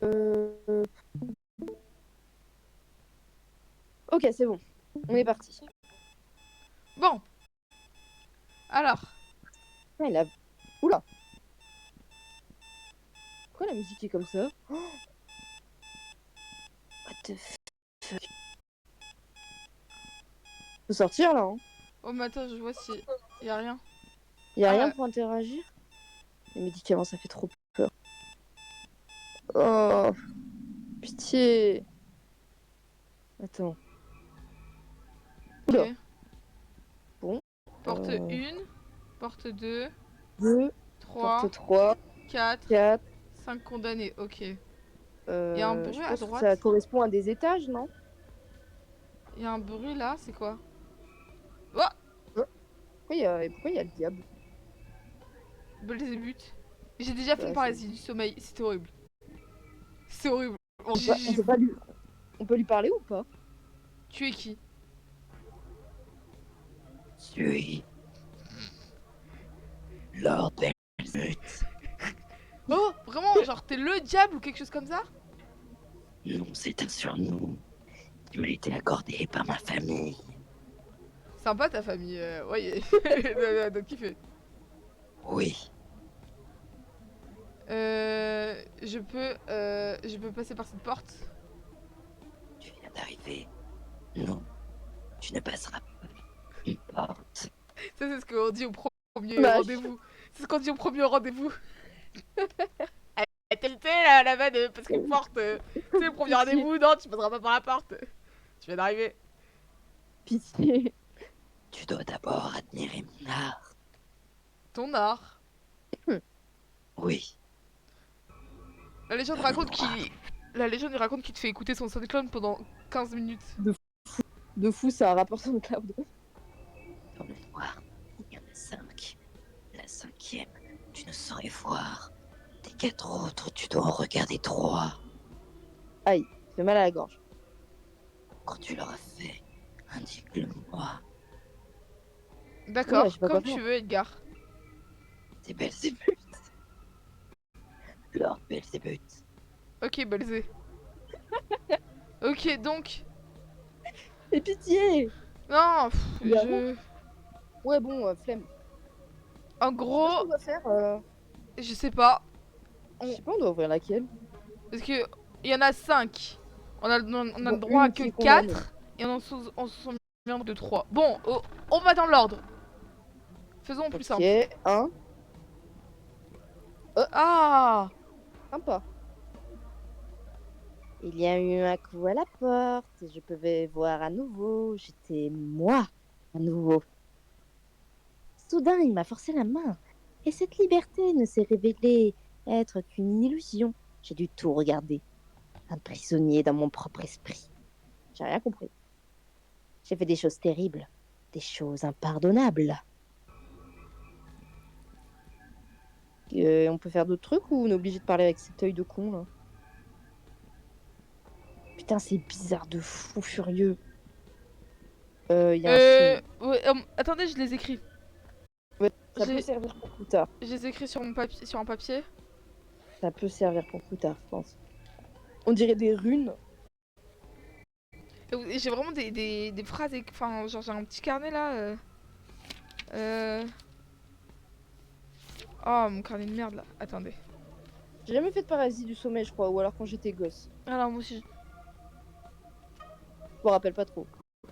Euh, Ok, c'est bon. On est parti. Bon, alors. Ah, il a... Oula, pourquoi la musique est comme ça? What the fuck? Faut sortir là, hein. Oh, mais attends, je vois si. Y a rien. Y a rien Ah, pour interagir? Les médicaments, ça fait trop peur. Oh, pitié. Attends. Oula. ok. Bon. Porte 1, porte 2, 2, 3, porte 3, 4, 4. 5 condamnés. Ok. Y a un Je bruit à pense que droite. ça correspond à des étages, non? Y a un bruit là, c'est quoi? Oh, Pourquoi il y a le diable? Belzébuth. J'ai déjà fait une Bah, paralysie du sommeil. C'était horrible. C'est horrible. Bon, on peut pas lui... On peut lui parler ou pas? tu es qui? Suis Lord Belzébuth. Oh, vraiment, genre t'es le diable ou quelque chose comme ça? Non, c'est un surnom qui m'a été accordé par ma famille. Sympa ta famille. Ouais, donc kiffé. Oui, Je peux passer par cette porte? tu viens d'arriver. Non, tu ne passeras pas une porte. Ça, c'est ce qu'on dit au premier Vache. rendez-vous. C'est ce qu'on dit au premier rendez-vous. T'es là, là-bas, parce qu'une porte. Tu sais, le premier Pitié. rendez-vous, non, tu passeras pas par la porte. Tu viens d'arriver. Pitié. Tu dois d'abord admirer mon art. Ton art. Oui, La légende dans le raconte noir. qu'il. La légende il raconte qu'il te fait écouter son SoundCloud pendant 15 minutes. De fou, ça a un rapport sur le cloud. Dans le noir, il y en a 5. La cinquième, tu ne saurais voir. Des 4 autres, tu dois en regarder 3. Aïe, ça fait mal à la gorge. Quand tu l'auras fait, indique-le-moi. Oula, je D'accord, sais pas quoi comme faire. tu veux, Edgar. C'est Belzébuth. Lord Belzébuth. Ok, Belzé. Ok, donc. Et pitié. Non, Il y a rien. je. Ouais, bon, flemme. En Je sais pas ce qu'on gros, doit faire. je sais pas. Je On... sais pas, on doit ouvrir laquelle. Parce que il y en a 5. On a le Bon, droit à une que qui est condamnée. 4. Et on se sent bien de 3. Bon, on va dans l'ordre. Faisons plus Ok, simple. un. Ah! Sympa. Il y a eu un coup à la porte. Je pouvais voir à nouveau. J'étais moi, à nouveau. Soudain, il m'a forcé la main. Et cette liberté ne s'est révélée être qu'une illusion. J'ai dû tout regarder. Un prisonnier dans mon propre esprit. J'ai rien compris. J'ai fait des choses terribles. Des choses impardonnables. On peut faire d'autres trucs ou on est obligé de parler avec cet œil de con là? Putain, c'est bizarre de fou furieux. Il y a un signe. Ouais, attendez, je les écris. Ouais, ça peut J'ai- servir pour plus tard. Je les écris sur mon papier, sur un papier. Ça peut servir pour plus tard, je pense. On dirait des runes. Et j'ai vraiment des phrases, enfin, genre j'ai un petit carnet là. Euh... Oh, mon carnet de merde là. Attendez. J'ai jamais fait de paralysie du sommeil, je crois, ou alors quand j'étais gosse. Alors, moi aussi. Je me rappelle pas trop.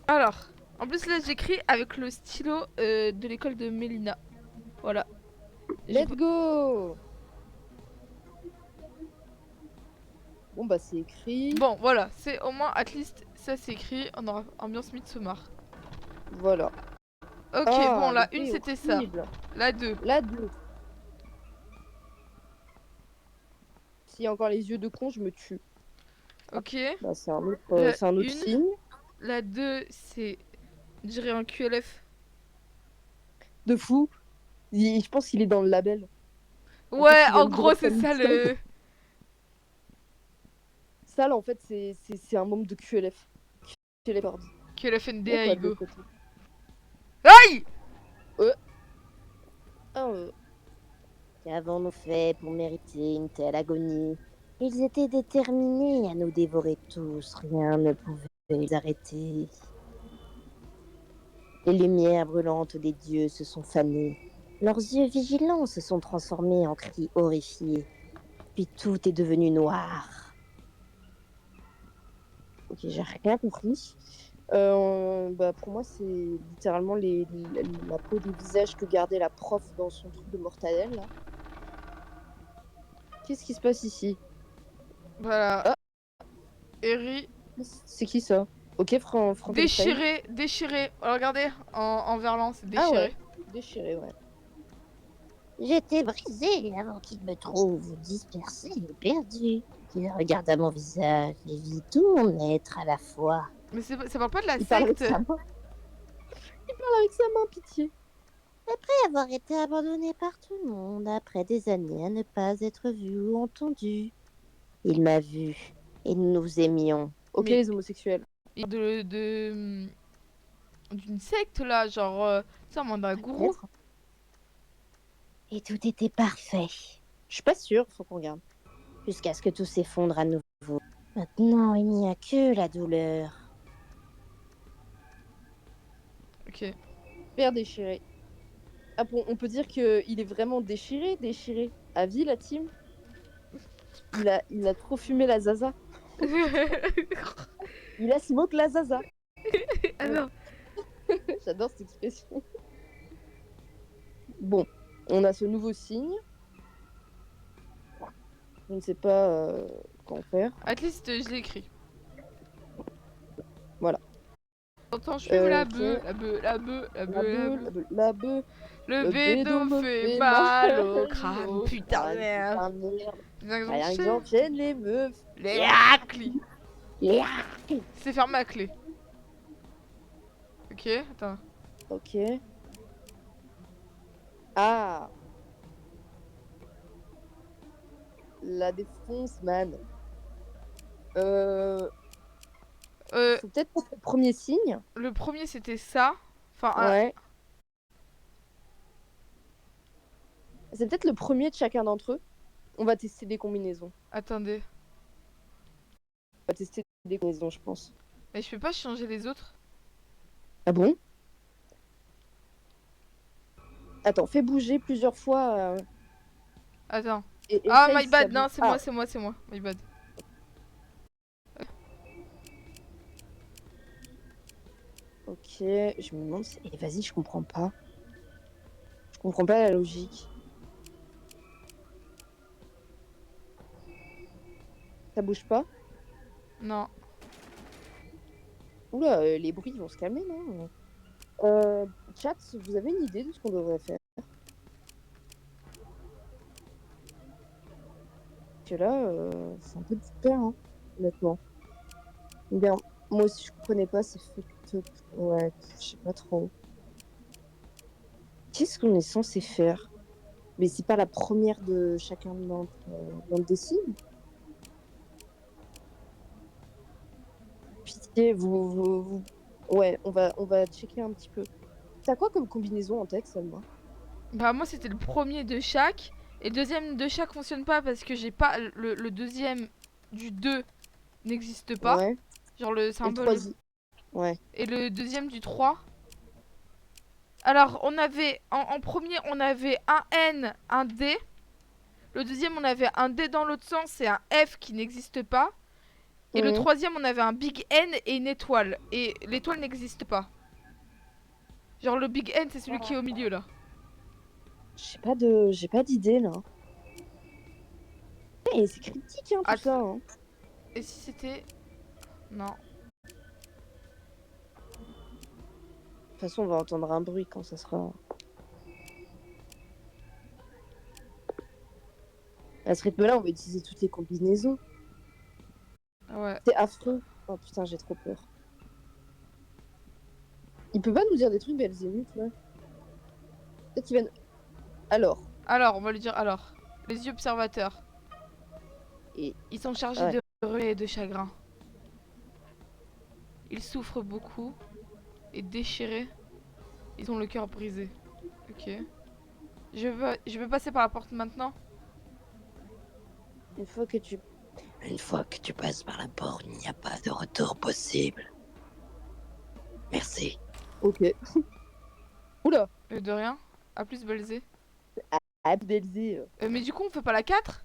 Alors, en plus là, j'écris avec le stylo de l'école de Mélina. Voilà. J'ai Let's go! Bon, bah, c'est écrit. Bon, voilà, c'est au moins, at least, ça c'est écrit. On aura ambiance Midsommar. Voilà. Ok, bon, Ah, la une l'épée c'était ça. horrible. La 2. La 2. S'il y a encore les yeux de con, je me tue. Ah, Ok. bah, La c'est un autre une. signe. La 2 c'est, je dirais un QLF. De fou. Je pense qu'il est dans le label. En fait, Ouais, il en aime gros, drop c'est comme ça Mixtape. le. Ça, là, en fait, c'est un membre de QLF. QLF Horde. QLF Il y a NDA, quoi de Igo. l'autre côté? Aïe! Oh, qu'avons-nous fait pour mériter une telle agonie? Ils étaient déterminés à nous dévorer tous, rien ne pouvait les arrêter. Les lumières brûlantes des dieux se sont fanées. Leurs yeux vigilants se sont transformés en cris horrifiés. Puis tout est devenu noir. Ok, j'ai rien compris. Bah pour moi, c'est littéralement la peau des visages que gardait la prof dans son truc de mortadelle, là. Qu'est-ce qui se passe ici? Voilà. Ah. Eri. C'est qui ça? Ok, Frankenstein. Déchiré, déchiré. Regardez, en verlan, c'est Ah déchiré. ouais, déchiré, ouais. J'étais brisé avant qu'il me trouve dispersé et perdu. Il regarda mon visage et vit tout mon être à la fois. Mais ça parle pas de la Il parle avec secte. sa main. Il parle avec sa main, pitié. Après avoir été abandonné par tout le monde, après des années à ne pas être vu ou entendu, il m'a vu et nous nous aimions. Ok, Mais- les homosexuels. Et d'une secte là, genre, tu sais, en mode un gourou. Peut-être. Et tout était parfait. Je suis pas sûre, faut qu'on regarde. Jusqu'à ce que tout s'effondre à nouveau. Maintenant, il n'y a que la douleur. Ok. Père déchiré. Ah bon, on peut dire qu'il est vraiment déchiré. À vie, la team. Il a trop fumé la zaza. Il a smoke la zaza. Alors, J'adore cette expression. Bon, on a ce nouveau signe. Je ne sais pas quoi en faire. at least je l'ai écrit. Voilà. Attends, je fume la ok. bœuf, la bœuf, la bœuf, la La bœuf, la bœuf, bœuf. la bœuf. Le bédo me fait mal au crâne, putain de merde. Rien que j'enchaîne les meufs. Les hacks. Les C'est fermé à clé. Ok, attends. Ok. Ah. La défonce, man. C'est peut-être le premier signe. Le premier c'était ça. Enfin, Ouais. C'est peut-être le premier de chacun d'entre eux. On va tester des combinaisons. attendez. On va tester des combinaisons, je pense. Mais je peux pas changer les autres? Ah bon? Attends, fais bouger plusieurs fois. Attends. Et Ah, essaye my si bad, ça non, bouge. c'est moi, c'est moi, c'est moi. My bad. Ok, je me demande. Eh, vas-y, je comprends pas. Je comprends pas la logique. Ça bouge pas? Non. Oula, les bruits vont se calmer, non? Chat, vous avez une idée de ce qu'on devrait faire? Parce que là, c'est un peu différent, honnêtement. Bien, moi aussi je comprenais pas ces photos. Ouais, je sais pas trop. Qu'est-ce qu'on est censé faire? Mais c'est pas la première de chacun d'entre des signes? Pitié, Ouais, on va checker un petit peu. T'as quoi comme combinaison en tête, Selma? Bah, moi c'était le premier de chaque. Et le deuxième de chaque fonctionne pas parce que j'ai pas. Le deuxième du 2 n'existe pas. Ouais. Genre le Et le symbole. troisième. Ouais. Et le deuxième du 3. Alors, on avait. En premier, on avait un N, un D. Le deuxième, on avait un D dans l'autre sens et un F qui n'existe pas. Et le Mhm. troisième, on avait un Big N et une étoile. Et l'étoile n'existe pas. Genre le Big N, c'est celui qui est au milieu là. J'ai pas d'idée là. Et c'est critique hein, tout Attends. ça. Hein. Et si c'était. Non. De toute façon, on va entendre un bruit quand ça sera. À ce rythme-là, on va utiliser toutes les combinaisons. Ouais. C'est affreux. Oh putain, j'ai trop peur. Il peut pas nous dire des trucs Belzébuth, là? Peut-être qu'il va nous... Alors. Alors, on va lui dire alors. Les yeux observateurs. Et... Ils sont chargés Ouais. de regret et de chagrin. Ils souffrent beaucoup. Et déchirés. Ils ont le cœur brisé. Ok. Je vais passer par la porte maintenant. Une fois que tu... Une fois que tu passes par la porte, il n'y a pas de retour possible. Merci. Ok. Oula. De rien. À plus, Belzé. Abdelzé. Mais du coup, on fait pas la 4?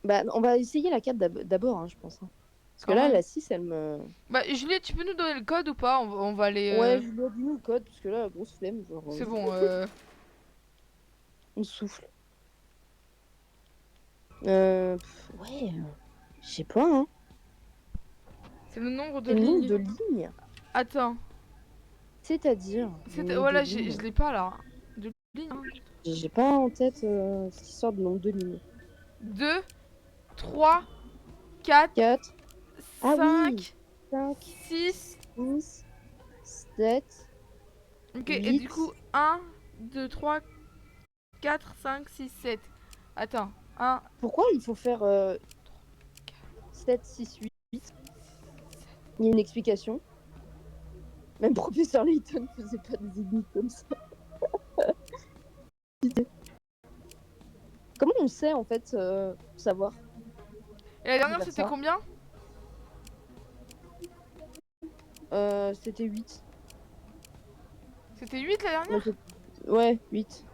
Bah, on va essayer la 4 d'abord, hein, je pense. Hein. Parce que Quand là, même. la 6, elle me... Bah, Juliette, tu peux nous donner le code ou pas? On va aller. Ouais, je lui ai dit le code, parce que là, grosse flemme, genre, C'est bon. on souffle. Ouais, je sais pas, hein. C'est le nombre de C'est le nombre lignes. de lignes. Attends. C'est-à-dire le nombre Voilà, de lignes. je l'ai pas là. De lignes. Hein. J'ai pas en tête cette histoire de nombre de lignes. 2, 3, 4, 4, ah 5, oui, 5, 6. 6, 7, Ok, 8. et du coup, 1, 2, 3, 4, 5, 6, 7. Attends. 1. Pourquoi il faut faire 7, 6, 8? Il y a une explication. Même professeur Layton faisait pas des énigmes comme ça. Comment on sait en fait savoir? Et la dernière, faire c'était ça. combien? C'était 8. C'était 8 la dernière? Ouais, 8.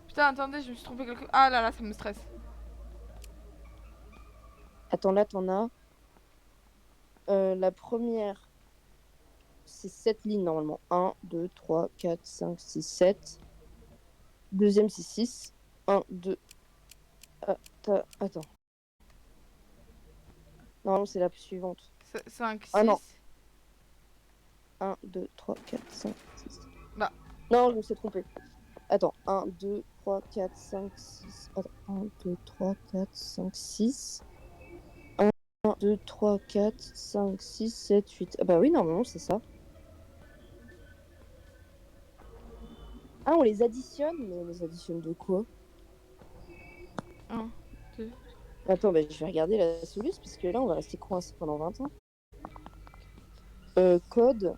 Putain, attendez, je me suis trompé quelque... Ah là là, ça me stresse. Attends, là t'en as. La première, c'est 7 lignes normalement. 1, 2, 3, 4, 5, 6, 7. Deuxième, c'est 6. 1, 2. Attends. Normalement, c'est la suivante. 5, 6. Ah non. 1, 2, 3, 4, 5, 6. Bah. Non, je me suis trompée. Attends. 1, 2, 3, 4, 5, 6. Attends. 1, 2, 3, 4, 5, 6. 1, 2, 3, 4, 5, 6, 7, 8. Ah bah oui, normalement, c'est ça. Ah, on les additionne? Mais on les additionne de quoi? 1, 2. Attends, bah, je vais regarder la solution, parce que là, on va rester coincé pendant 20 ans. Code.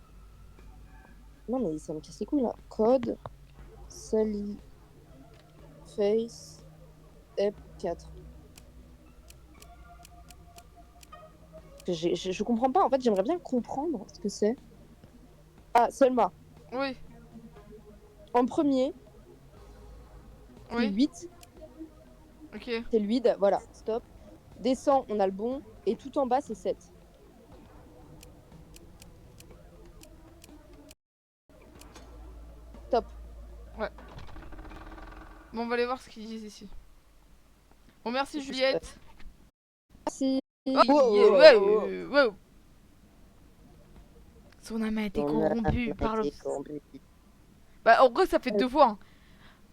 Non, mais ça me casse les couilles, là. Code. Sally. Face. F4. Je comprends pas, en fait, j'aimerais bien comprendre ce que c'est. Ah, Selma. Oui. En premier, c'est Oui. 8. Ok. C'est le 8, voilà, stop. Descend, on a le bon. Et tout en bas, c'est 7. Top. Bon, on va aller voir ce qu'ils disent ici. Bon, merci Juliette. Merci. Oh, Wow, ouais, wow. wow. Son âme a été On corrompue a par été corrompu. Bah, en gros, ça fait 2 fois. Hein.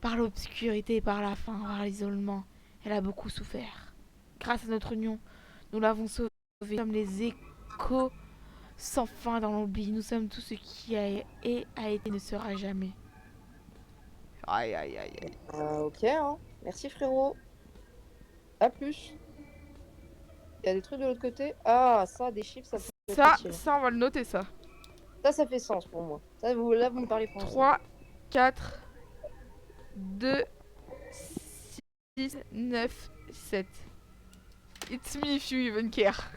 Par l'obscurité, par la faim, par l'isolement. Elle a beaucoup souffert. Grâce à notre union, nous l'avons sauvée comme les échos sans fin dans l'oubli. Nous sommes tout ce qui a été ne sera jamais. Aïe, aïe, aïe, aïe. Ok, hein. Merci frérot. A plus. Il y a des trucs de l'autre côté. Ah, ça, des chiffres, ça peut être utile. Ça, on va le noter, ça. Ça fait sens pour moi. Ça, là, vous me parlez français. 3, 4, 2, 6, 9, 7. It's me if you even care.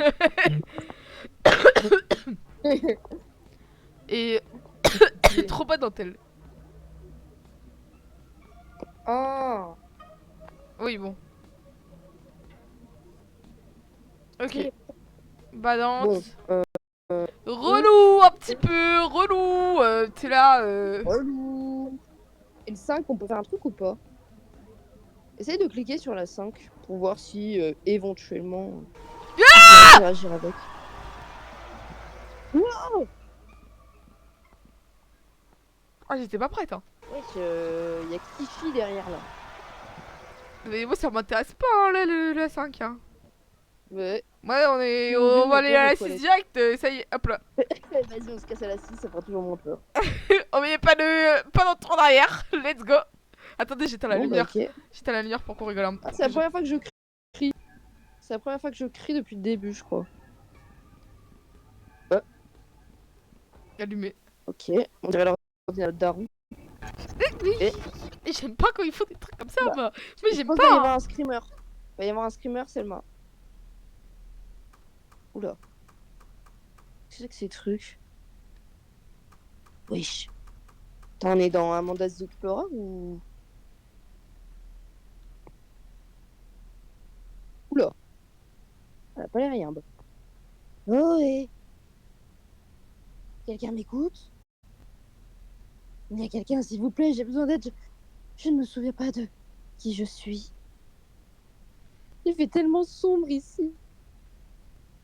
Et trop pas dentelle. Ah. Oui, bon. Ok. Badante. Bon. Relou, un petit peu. Relou. T'es là. Relou. Et le 5, on peut faire un truc ou pas? Essaye de cliquer sur la 5 pour voir si éventuellement tu peux interagir avec. Wow. Ah, j'étais pas prête. Hein. Wesh, y a Kifi derrière là. Mais moi, ça m'intéresse pas, hein, là, la 5. Hein. Ouais. Ouais, on va aller à la 6 direct. Ça y est, hop là. Vas-y, on se casse à la 6, ça fera toujours moins peur. Oh, mais pas d'entre en arrière. Let's go. Attendez, j'éteins la Bon, lumière. Bah, ok. J'éteins la lumière pour qu'on rigole un peu. Ah, c'est la première fois que je crie. C'est la première fois que je crie depuis le début, je crois. Allumé. Ok, on dirait leur bien notre daron. Oui. Et- Et j'aime pas quand ils font des trucs comme ça, Bah, moi. Mais Je j'aime pense qu'il va y pas. avoir un screamer. Il va y avoir un screamer, Selma. Oula. Qu'est-ce que c'est que ces trucs? Wesh. Attends, on est dans Amanda's Explorer ou... Oula. Elle a pas l'air rien. Oh, ouais. Quelqu'un m'écoute? Il y a quelqu'un, s'il vous plaît, j'ai besoin d'aide. Je ne me souviens pas de qui je suis. Il fait tellement sombre ici.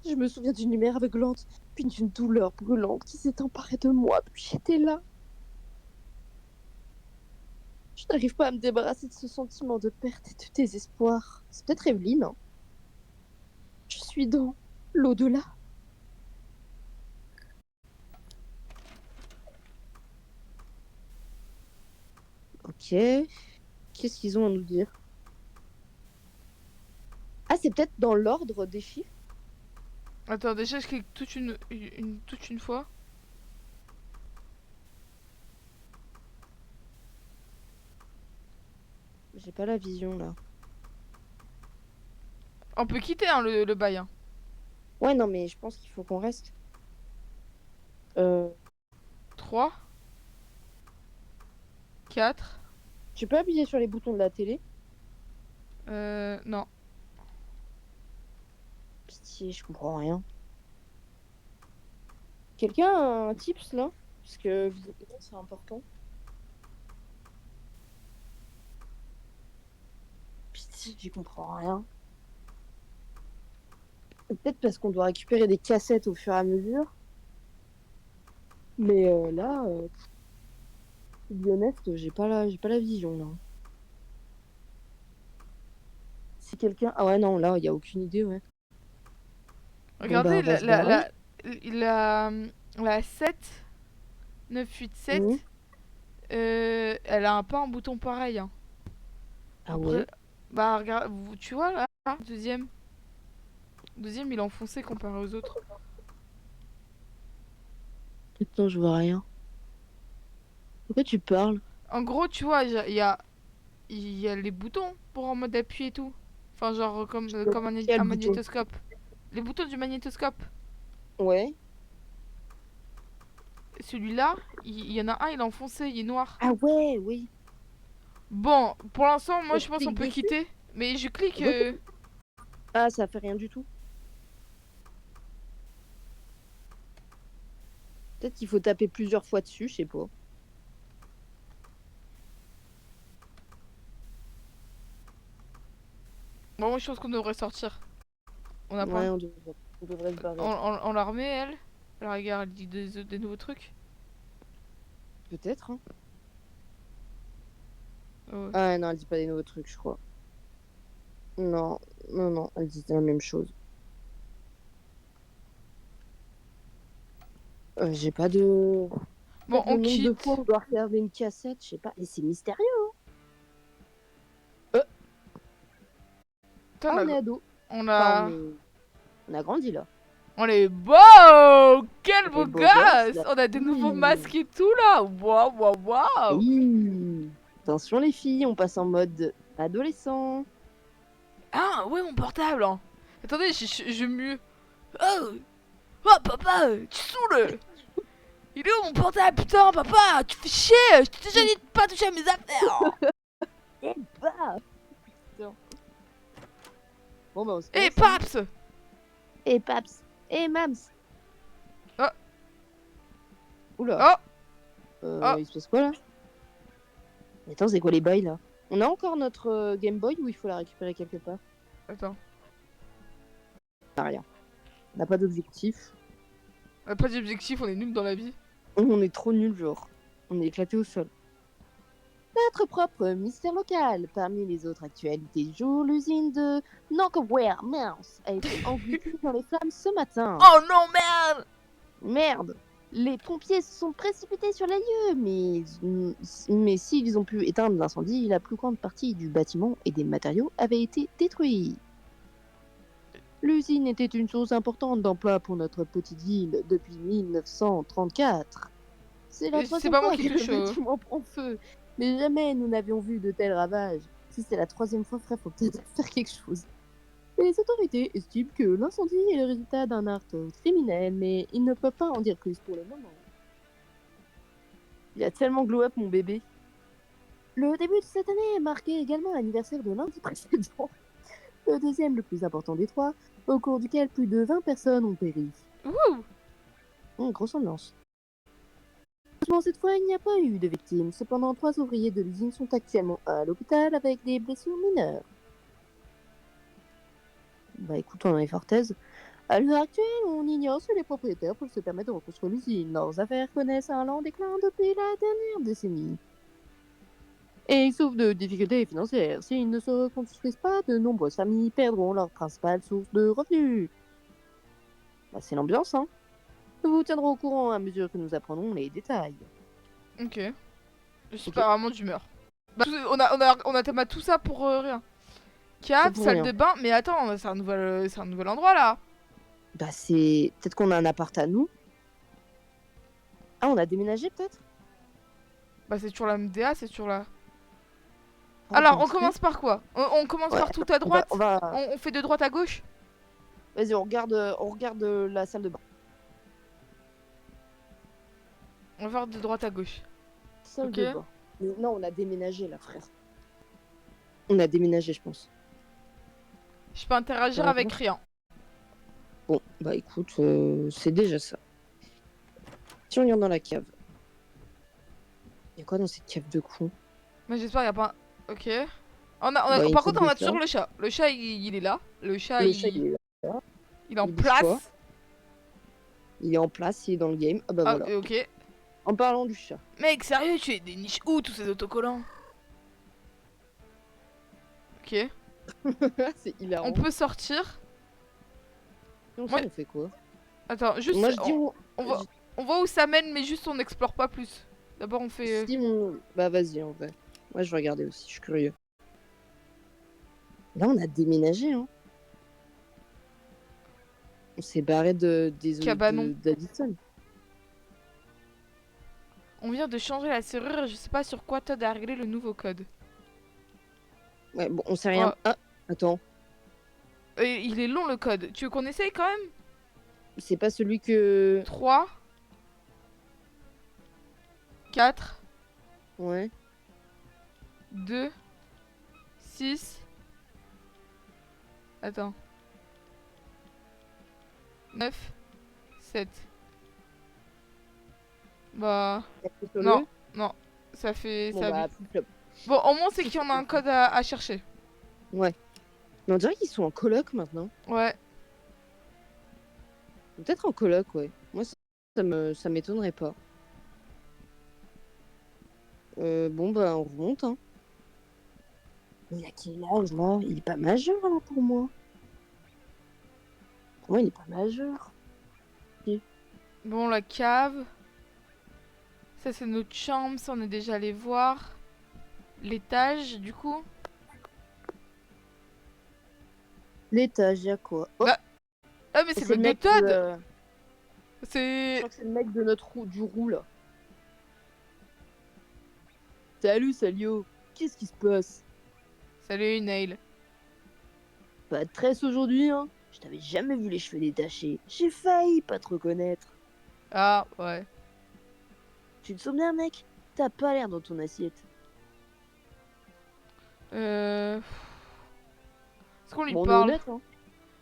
Je me souviens d'une lumière aveuglante, puis d'une douleur brûlante qui s'est emparée de moi, puis j'étais là. Je n'arrive pas à me débarrasser de ce sentiment de perte et de désespoir. C'est peut-être Evelyne, hein. Je suis dans l'au-delà. Ok. Qu'est-ce qu'ils ont à nous dire? Ah, c'est peut-être dans l'ordre des chiffres? Attends, déjà, je clique toute une fois. J'ai pas la vision, là. On peut quitter hein, le bail. Hein. Ouais, non, mais je pense qu'il faut qu'on reste. 3, 4. Tu peux appuyer sur les boutons de la télé? Non. Pitié, je comprends rien. Quelqu'un a un tips, là? Parce que visiblement, c'est important. Pitié, j'y comprends rien. Peut-être parce qu'on doit récupérer des cassettes au fur et à mesure. Mais là, to be honest, j'ai pas la vision, là. Si quelqu'un... Ah ouais, non, là, il y a aucune idée, ouais. Regardez, On va se barrer. la 7, 987, Mhm. elle a un pas un bouton pareil. Hein. Ah Après, ouais. bah regarde, tu vois là, deuxième. Deuxième, il est enfoncé comparé aux autres. Attends, je vois rien. Pourquoi tu parles? En gros, tu vois, il y a les boutons pour en mode appui et tout. Enfin, genre comme Quel un bouton? magnétoscope. Les boutons du magnétoscope. Ouais. Celui-là, il y en a un, il est enfoncé, il est noir. Ah ouais, oui. Bon, pour l'instant, moi On je pense qu'on clique peut dessus? quitter. Mais je clique. Ah, ça fait rien du tout. Peut-être qu'il faut taper plusieurs fois dessus, je sais pas. Bon, moi je pense qu'on devrait sortir. On n'a pas. Ouais, on devrait se barrer. On la remet, elle. La regarde, elle dit des nouveaux trucs. Peut-être, hein. Ouais. Ah non, elle dit pas des nouveaux trucs, je crois. Non, non, non, elle dit la même chose. J'ai pas de... Bon, Peut-être le on nombre de fois quitte. où on doit regarder une cassette, je sais pas. Et c'est mystérieux. Ah, Putain, on est ado. on Enfin, a. on a grandi, là. On est beau! Quel Les beau beaux gosses, gosse! là. On a des nouveaux Oui. masques et tout là! Waouh, waouh, waouh! Oui. Attention, les filles, on passe en mode adolescent. Ah, ouais, mon portable! Hein. Attendez, je mieux. Oh! Oh, papa! Tu saoules! Il est où mon portable, putain, papa? Tu fais chier! Je t'ai déjà dit de pas toucher à mes affaires! Eh bah putain. Bon, bah, on se Eh, casse, hein. Paps! Eh, Paps. Eh, Mams. Oh. Oula. Oh! Oh. Il se passe quoi, là? Mais attends, c'est quoi les bails, là? On a encore notre Game Boy ou il faut la récupérer quelque part? Attends. On a rien. On n'a pas d'objectif. On a pas d'objectif, on est nuls dans la vie. On est trop nuls, genre. On est éclaté au sol. Notre propre mystère local. Parmi les autres actualités du jour, l'usine de Knockaware Mouse a été engloutie dans les flammes ce matin. Oh non, merde! Merde! Les pompiers se sont précipités sur les lieux, mais s'ils ont pu éteindre l'incendie, la plus grande partie du bâtiment et des matériaux avait été détruite. L'usine était une source importante d'emploi pour notre petite ville depuis 1934. C'est la Et c'est troisième pas moi fois qui que le touche bâtiment prend feu. Mais jamais nous n'avions vu de tels ravages. Si c'est la troisième fois, frère, faut peut-être faire quelque chose. Les autorités estiment que l'incendie est le résultat d'un acte criminel, mais ils ne peuvent pas en dire plus pour le moment. Il a tellement glow up, mon bébé. Le début de cette année marquait également l'anniversaire de lundi précédent, le deuxième le plus important des trois, au cours duquel plus de 20 personnes ont péri. Ouh. Grosse ambiance. Heureusement, cette fois, il n'y a pas eu de victimes. Cependant, 3 ouvriers de l'usine sont actuellement à l'hôpital avec des blessures mineures. Bah écoute, on en est fort aise. À l'heure actuelle, on ignore si les propriétaires peuvent se permettre de reconstruire l'usine. Leurs affaires connaissent un lent déclin depuis la dernière décennie. Et ils souffrent de difficultés financières. S'ils ne se reconstruisent pas, de nombreuses familles perdront leur principale source de revenus. Bah, c'est l'ambiance, hein. Nous vous tiendrons au courant à mesure que nous apprendrons les détails. Ok. Je suis Ok. pas vraiment d'humeur. Bah, on a théma tout ça pour rien. Ça Cave, pour salle rien. de bain, mais attends, c'est un nouvel endroit là. Bah c'est... Peut-être qu'on a un appart à nous. Ah, on a déménagé peut-être. Bah c'est toujours la MDA, c'est toujours la... Oh, Alors, on pense-tu. commence par quoi? On commence Ouais, par tout à droite? on va... On fait de droite à gauche? Vas-y, on regarde la salle de bain. On va faire de droite à gauche. Salle Ok. de bain. Mais non, on a déménagé là, frère. On a déménagé, je pense. Je peux interagir Ouais, avec bon. rien. Bon, bah écoute, c'est déjà ça. Si on regarde dans la cave. Il y a quoi dans cette cave de con? Mais j'espère qu'il n'y a pas... Ok. Bah, une Par crotte contre, on de a chat. toujours le chat. Le chat, il est là. Le chat, Le chat, il est là. il est en Il bouge pas. place. Il est en place, il est dans le game. Ah bah Ah, voilà. ok. En parlant du chat. Mec, sérieux, tu es des niches où tous ces autocollants? Ok. C'est hilarant. On peut sortir. Donc, Moi- on fait quoi? Attends, juste... Moi, je dis... on voit où ça mène, mais juste on n'explore pas plus. D'abord, on fait... Si on... Bah vas-y, en vrai. Moi, je vais regarder aussi, je suis curieux. Là, on a déménagé, hein. On s'est barré Cabanon. d'Addison. On vient de changer la serrure et je sais pas sur quoi Todd a réglé le nouveau code. Ouais, bon, on sait rien. Oh. Ah, attends. Et il est long le code. Tu veux qu'on essaye quand même? C'est pas celui que... 3 4 Ouais. 2 6 Attends. 9 7 Bah... Non, non. Ça fait... Bon, ça bah, abuse. flop. Bon, au moins c'est qu'il y en a un code à chercher. Ouais. Mais on dirait qu'ils sont en coloc maintenant. Ouais. Peut-être en coloc, ouais. Moi, ça m'étonnerait pas. Bon, bah, on remonte, hein. Mais il a quel âge, là? Il est pas majeur, là, pour moi. Pour moi, il est pas majeur. Bon, la cave. Ça, c'est notre chambre. Ça, on est déjà allé voir. L'étage, du coup. L'étage, il y a quoi? Oh, Bah, Ah, mais c'est le mec de mec Todd. Je C'est... crois que c'est le mec de notre du roux, là. Salut, Salio. Qu'est-ce qui se passe? Salut, Nail. Pas de tresse aujourd'hui, hein? Je t'avais jamais vu les cheveux détachés. J'ai failli pas te reconnaître. Ah, ouais. Tu te souviens, mec? T'as pas l'air dans ton assiette. Est-ce qu'on lui Bon, on est parle? honnête, hein?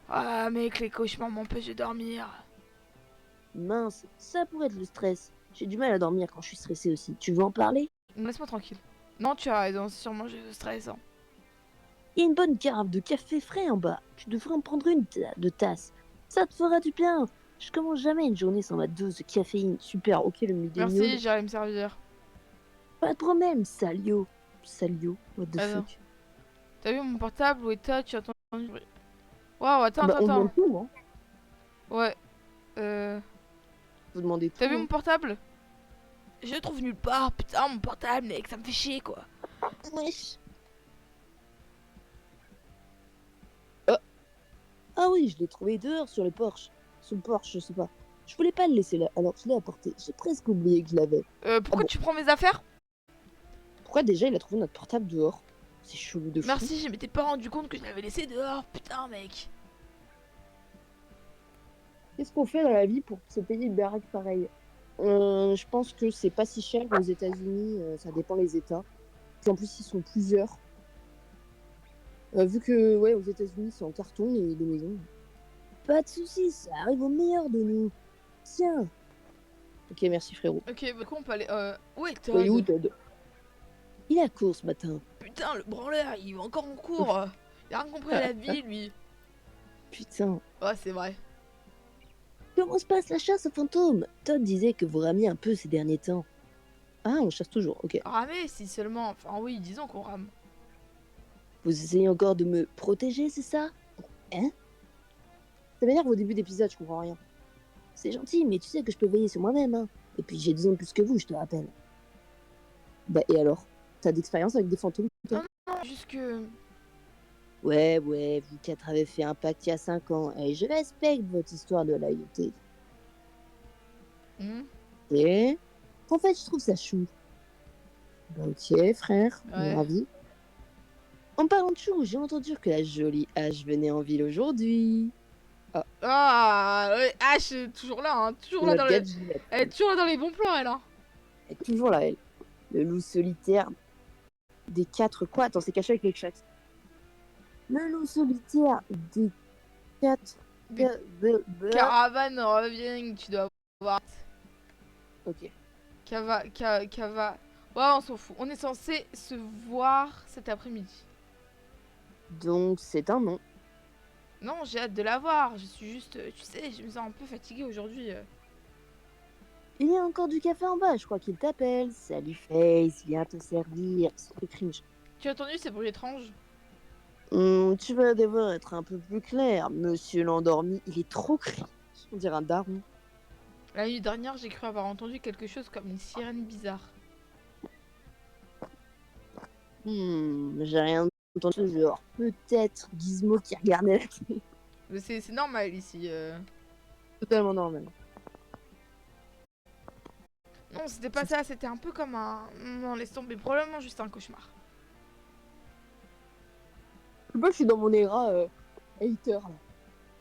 Ah, mec, les cauchemars m'empêchent de dormir. Mince, ça pourrait être le stress. J'ai du mal à dormir quand je suis stressée aussi. Tu veux en parler? Laisse-moi tranquille. Non, tu as raison, c'est sûrement juste stressant. Il y a une bonne carafe de café frais en bas. Tu devrais en prendre une de tasse. Ça te fera du bien. Je commence jamais une journée sans ma dose de caféine. Super, ok le midi. Merci, j'irai me servir. Pas de problème, Salio. Salio, what the Attends. fuck. T'as vu mon portable? Où est toi? Tu as entendu du bruit? Waouh, attends, Bah, on attends. demande tout, hein. Ouais. Faut demander tout. T'as vu hein. mon portable? Je le trouve nulle part. Putain, mon portable, mec, ça me fait chier, quoi. Wesh. Ah oui, je l'ai trouvé dehors sur le porche. Sur le porche, je sais pas. Je voulais pas le laisser là, alors je l'ai apporté. J'ai presque oublié que je l'avais. Pourquoi bon. tu prends mes affaires? Pourquoi déjà il a trouvé notre portable dehors? C'est chelou de fou. Merci, je m'étais pas rendu compte que je l'avais laissé dehors. Putain, mec. Qu'est-ce qu'on fait dans la vie pour se payer une baraque pareille? Je pense que c'est pas si cher aux États-Unis, ça dépend les États. Puis en plus, ils sont plusieurs. Vu que, ouais, aux États-Unis, c'est en carton les maisons. Pas de soucis, ça arrive au meilleur de nous. Tiens. Ok, merci frérot. Ok, bah quoi on peut aller... Où est Il est où, Todd? Todd? Il est à court ce matin. Putain, le branleur, il va encore en cours. Il a rien compris à la vie, lui. Putain. Ouais, c'est vrai. Comment se passe la chasse aux fantômes? Todd disait que vous ramiez un peu ces derniers temps. Ah, on chasse toujours, ok. Ramer, si seulement. Enfin, oui, disons qu'on rame. Vous essayez encore de me protéger, c'est ça? Hein? Ça m'énerve au début d'épisode, je comprends rien. C'est gentil, mais tu sais que je peux veiller sur moi-même, hein. Et puis j'ai 10 ans de plus que vous, je te rappelle. Bah et alors? T'as d'expérience avec des fantômes, toi? Non, juste que... Ouais, vous quatre avez fait un pacte il y a 5 ans, et je respecte votre histoire de loyauté. Et en fait, je trouve ça chou. Bah ok, frère, Ouais. ravi. En parlant de chou, j'ai entendu que la jolie H venait en ville aujourd'hui. Ah, ouais, Ash, toujours là, hein. Toujours là Notre dans les... gadget, Elle est toujours là dans les bons plans, elle, hein. elle est toujours là, elle. Le loup solitaire des 4 quoi? Attends, c'est caché avec les chats. Le loup solitaire des 4... Des caravanes revient, tu dois voir. Ok. Cava... Ouais, on s'en fout. On est censé se voir cet après-midi. Donc c'est un nom. Non, j'ai hâte de la voir. Je suis juste... Tu sais, je me sens un peu fatiguée aujourd'hui. Il y a encore du café en bas, je crois qu'il t'appelle. Salut Face, viens te servir. C'est trop cringe. Tu as entendu ces bruits étranges? Tu vas devoir être un peu plus clair. Monsieur l'endormi, il est trop cringe. On dirait un daron. La nuit dernière, j'ai cru avoir entendu quelque chose comme une sirène bizarre. J'ai rien entendu ce genre. Peut-être Gizmo qui regardait la télé. Mais c'est normal ici. Totalement normal. Non, c'était pas ça. C'était un peu comme un... Non, laisse tomber. Probablement juste un cauchemar. Je sais pas, je suis dans mon era hater là.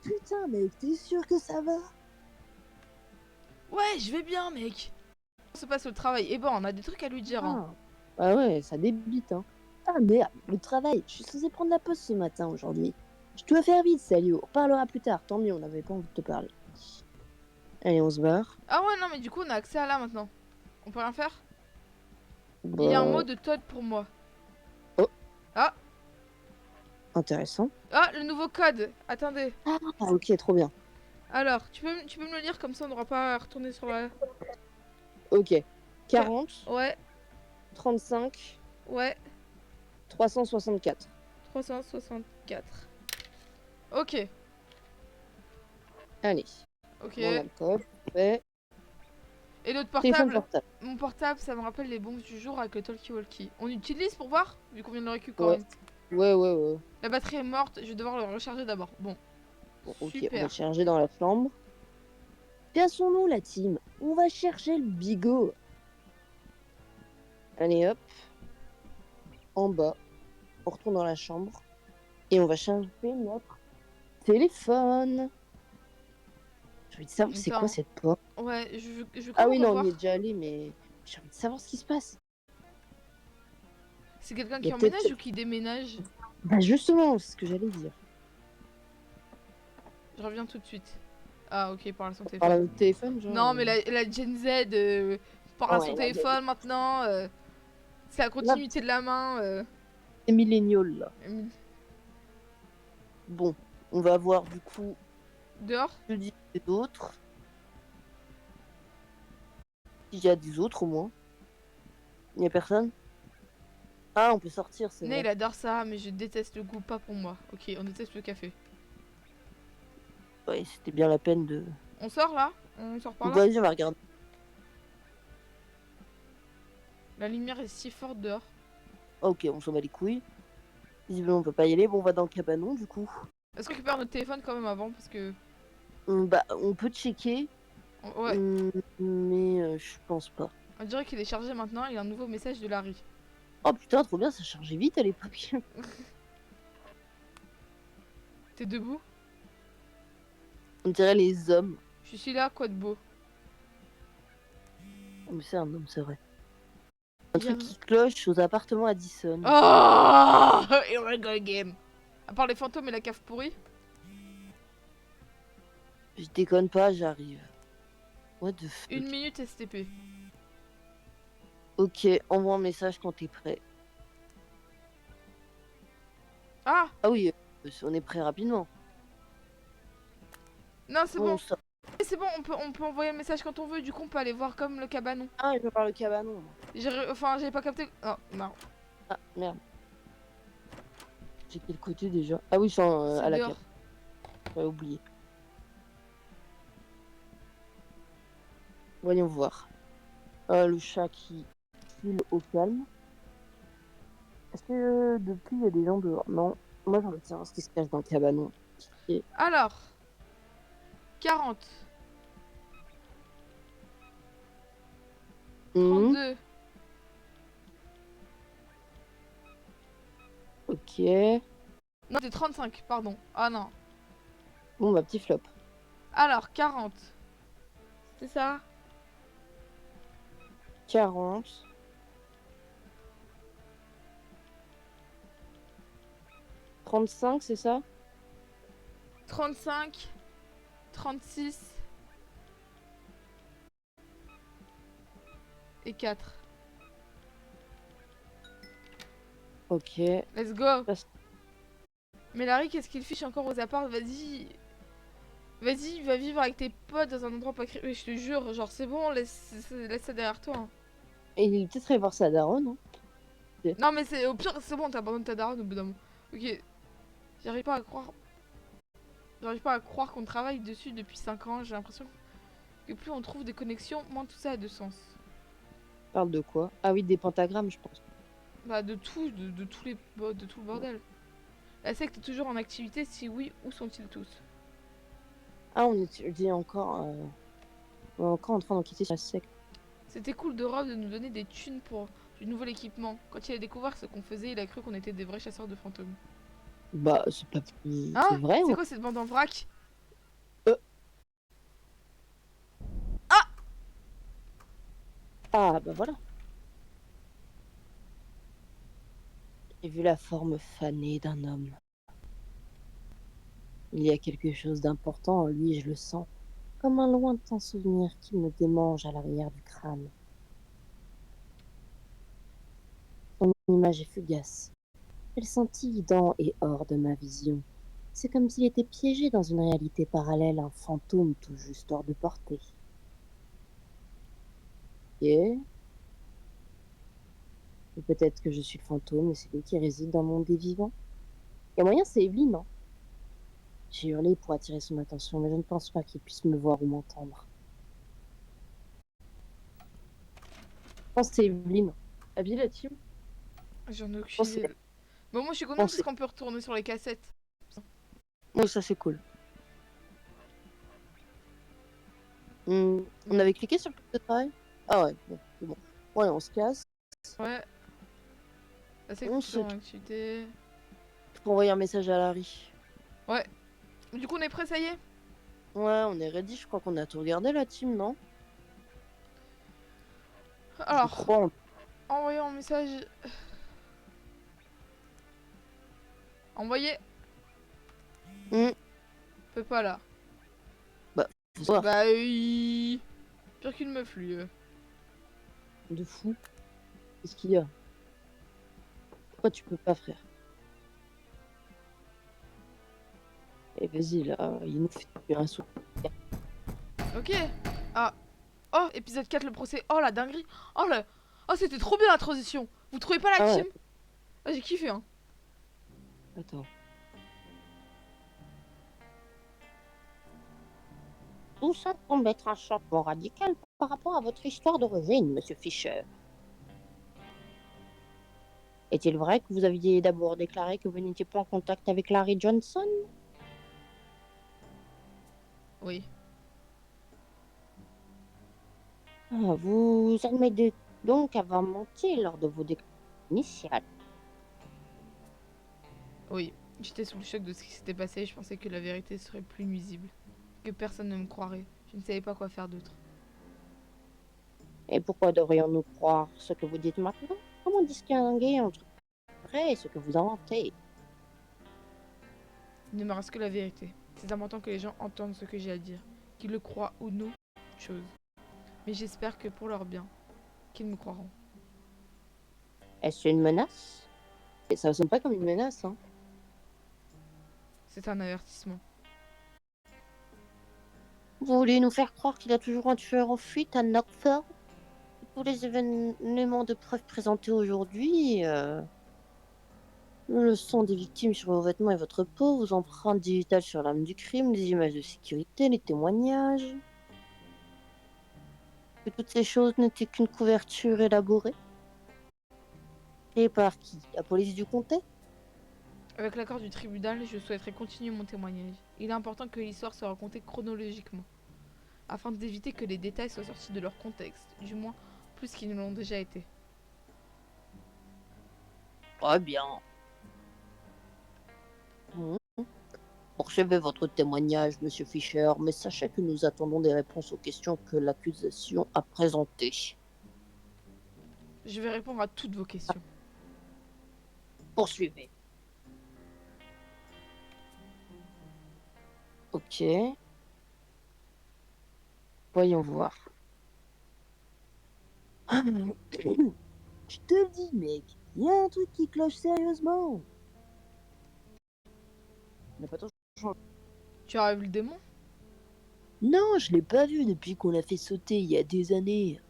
Putain, mec, t'es sûr que ça va? Ouais, je vais bien, mec. On se passe au travail. Et bon, on a des trucs à lui dire. Hein. Ah ouais, ça débite, hein. Ah merde, le travail. Je suis censé prendre la pause ce matin aujourd'hui. Je dois faire vite, salut. On parlera plus tard. Tant mieux, on n'avait pas envie de te parler. Allez, on se barre. Ah ouais, non, mais du coup, on a accès à là maintenant. On peut rien faire? Bah... Il y a un mot de Todd pour moi. Oh. Ah. Intéressant. Ah, le nouveau code. Attendez. Ah, ok, trop bien. Alors, tu peux me le lire comme ça, on n'aura pas à retourner sur la... Ok. 40, Ouais, 35, ouais. 364. 364. Ok. Allez. Ok. On a le code. Fait. Et notre Téléphone portable. portable. Mon portable, ça me rappelle les bombes du jour avec le talkie-walkie. On utilise pour voir? Vu qu'on vient de le récupérer quand Ouais. même. Ouais. La batterie est morte, je vais devoir le recharger d'abord. Bon. Bon, ok, on Super. va charger dans la chambre. Cassons-nous la team. On va chercher le bigot. Allez hop. En bas. On retourne dans la chambre. Et on va charger notre téléphone. J'ai envie de savoir c'est Attends. quoi cette porte. Ouais, je veux Ah quand oui, même non, voir. on y est déjà allé, mais j'ai envie de savoir ce qui se passe. C'est quelqu'un Il y qui a peut-être- emménage ou qui déménage? Bah justement, c'est ce que j'allais dire. Je reviens tout de suite. Ah, ok, parle à son Par téléphone. le téléphone, genre. Non, mais la Gen Z parle à Ouais, son la téléphone maintenant. C'est la continuité de la main. C'est millénial là. Bon, on va voir du coup. Dehors? Je dis des autres. Il y a des autres au moins. Il y a personne. Ah, on peut sortir, c'est Né, il vrai. adore ça, mais je déteste le goût, pas pour moi. Ok, on déteste le café. Ouais, c'était bien la peine de. On sort là? On sort par là? Vas-y, on va regarder. La lumière est si forte dehors. Ok, on s'en bat les couilles. Visiblement, on peut pas y aller. Bon, on va dans le cabanon du coup. Est-ce qu'on récupère notre téléphone quand même avant? Parce que... Bah, on peut checker. Ouais, Mais je pense pas. on dirait qu'il est chargé maintenant. Il y a un nouveau message de Larry. Oh putain, trop bien, ça chargeait vite à l'époque. T'es debout? On dirait les hommes. Je suis là, quoi de beau? Oh, mais c'est un homme, c'est vrai. Un truc J'aime- qui cloche aux appartements Addison. Oh Illegal game. À part les fantômes et la cave pourrie. Je déconne pas, j'arrive. What the fuck. 1 minute STP. Ok, envoie un message quand t'es prêt. Ah Ah oui, on est prêt rapidement. non, c'est bon. ça... C'est bon, on peut envoyer le message quand on veut. Du coup, on peut aller voir comme le cabanon. Ah, je parle le cabanon. Enfin, j'ai pas capté. Oh, non. Ah, merde. J'ai quel côté déjà? Ah oui, je suis C'est à la dehors. cave. J'avais oublié. Voyons voir. Le chat qui file au calme. Est-ce que depuis il y a des gens dehors? Non. Moi j'en retiens ce qui se cache dans le cabanon. Alors. 40. Mhm. 32. Ok. Non, c'est 35, pardon. Ah non. Bon, bah petit flop. Alors, 40. C'est ça? 40. 35, c'est ça? 35. 36. Et 4. Ok. Let's go. Passe. Mais Larry, qu'est-ce qu'il fiche encore aux apparts? Vas-y. Vas-y, va vivre avec tes potes dans un endroit pas créé. Je te jure, genre c'est bon, laisse ça derrière toi. Hein. Et il est peut-être allé voir sa daronne, non? Non mais c'est au pire, c'est bon, t'abandonnes ta daronne au bout d'un moment. Ok. J'arrive pas à croire. J'arrive pas à croire qu'on travaille dessus depuis 5 ans. J'ai l'impression que plus on trouve des connexions, moins tout ça a de sens. Parle de quoi? Ah oui, des pentagrammes, je pense. Bah de tout, de tous les de tout le bordel. La secte est toujours en activité, si oui, où sont-ils tous? Ah, on est encore, on est encore en train d'enquêter sur la secte. C'était cool de Rob de nous donner des thunes pour du nouvel équipement. Quand il a découvert ce qu'on faisait, il a cru qu'on était des vrais chasseurs de fantômes. Bah, c'est pas... C'est Hein? vrai, C'est ouais. quoi cette bande en vrac? Euh. Ah! Ah, bah voilà. J'ai vu la forme fanée d'un homme. Il y a quelque chose d'important en lui, je le sens. Comme un lointain souvenir qui me démange à l'arrière du crâne. Son image est fugace. Elle scintille dans et hors de ma vision. C'est comme s'il était piégé dans une réalité parallèle, un fantôme tout juste hors de portée. Et ou peut-être que je suis le fantôme et c'est lui qui réside dans le monde des vivants. Il y a moyen, c'est Evelyne, non? J'ai hurlé pour attirer son attention, mais je ne pense pas qu'il puisse me voir ou m'entendre. Je pense que c'est Evelyne. Habillée la team? J'en ai Je aucune pense que idée. Bon, moi je suis je contente pense parce que qu'on peut retourner sur les cassettes. oh, ça c'est cool. On avait cliqué sur le poste de travail? Ah ouais, bon, c'est bon. Ouais, on se casse. Ouais. La secte On est se toujours en activité. pour envoyer un message à Larry. Ouais. Du coup, on est prêt, ça y est? Ouais, on est ready, je crois qu'on a tout regardé la team, non? Je Alors, crois. envoyons un message. Envoyer. Hmm, Fais pas là. faut savoir. Bah, pire qu'une meuf, lui. De fou. Qu'est-ce qu'il y a? Pourquoi tu peux pas, frère? Et vas-y, là, il nous fait un sou. Ok. Ah. Oh, épisode 4, le procès. Oh, la dinguerie. Oh, la... Oh, c'était trop bien la transition. Vous trouvez pas la Ah ouais. team? Ah, j'ai kiffé, hein. Attends. Tout ça semble être un changement radical par rapport à votre histoire d'origine, monsieur Fisher. Est-il vrai que vous aviez d'abord déclaré que vous n'étiez pas en contact avec Larry Johnson? Oui. Ah, vous admettez donc avoir menti lors de vos déclarations initiales. Oui, j'étais sous le choc de ce qui s'était passé et je pensais que la vérité serait plus nuisible. Que personne ne me croirait. Je ne savais pas quoi faire d'autre. Et pourquoi devrions-nous croire ce que vous dites maintenant? Comment distinguer entre vrai et ce que vous inventez? Il ne me reste que la vérité. C'est important que les gens entendent ce que j'ai à dire. Qu'ils le croient ou non, chose. Mais j'espère que pour leur bien, qu'ils me croiront. Est-ce une menace? Et ça ne sonne pas comme une menace, hein. C'est un avertissement. Vous voulez nous faire croire qu'il y a toujours un tueur en fuite à Knockford? Pour les événements de preuve présentés aujourd'hui, le sang des victimes sur vos vêtements et votre peau, vos empreintes digitales sur l'arme du crime, les images de sécurité, les témoignages. Que toutes ces choses n'étaient qu'une couverture élaborée. Et par qui? La police du comté? Avec l'accord du tribunal, je souhaiterais continuer mon témoignage. Il est important que l'histoire soit racontée chronologiquement, afin d'éviter que les détails soient sortis de leur contexte, du moins plus qu'ils ne l'ont déjà été. Très bien. Poursuivez votre témoignage, monsieur Fisher, mais sachez que nous attendons des réponses aux questions que l'accusation a présentées. Je vais répondre à toutes vos questions. Poursuivez. Ok. Voyons voir. Je te le dis, mec, il y a un truc qui cloche sérieusement. On n'a pas trop changé. Tu as vu le démon? Non, je l'ai pas vu depuis qu'on l'a fait sauter il y a des années.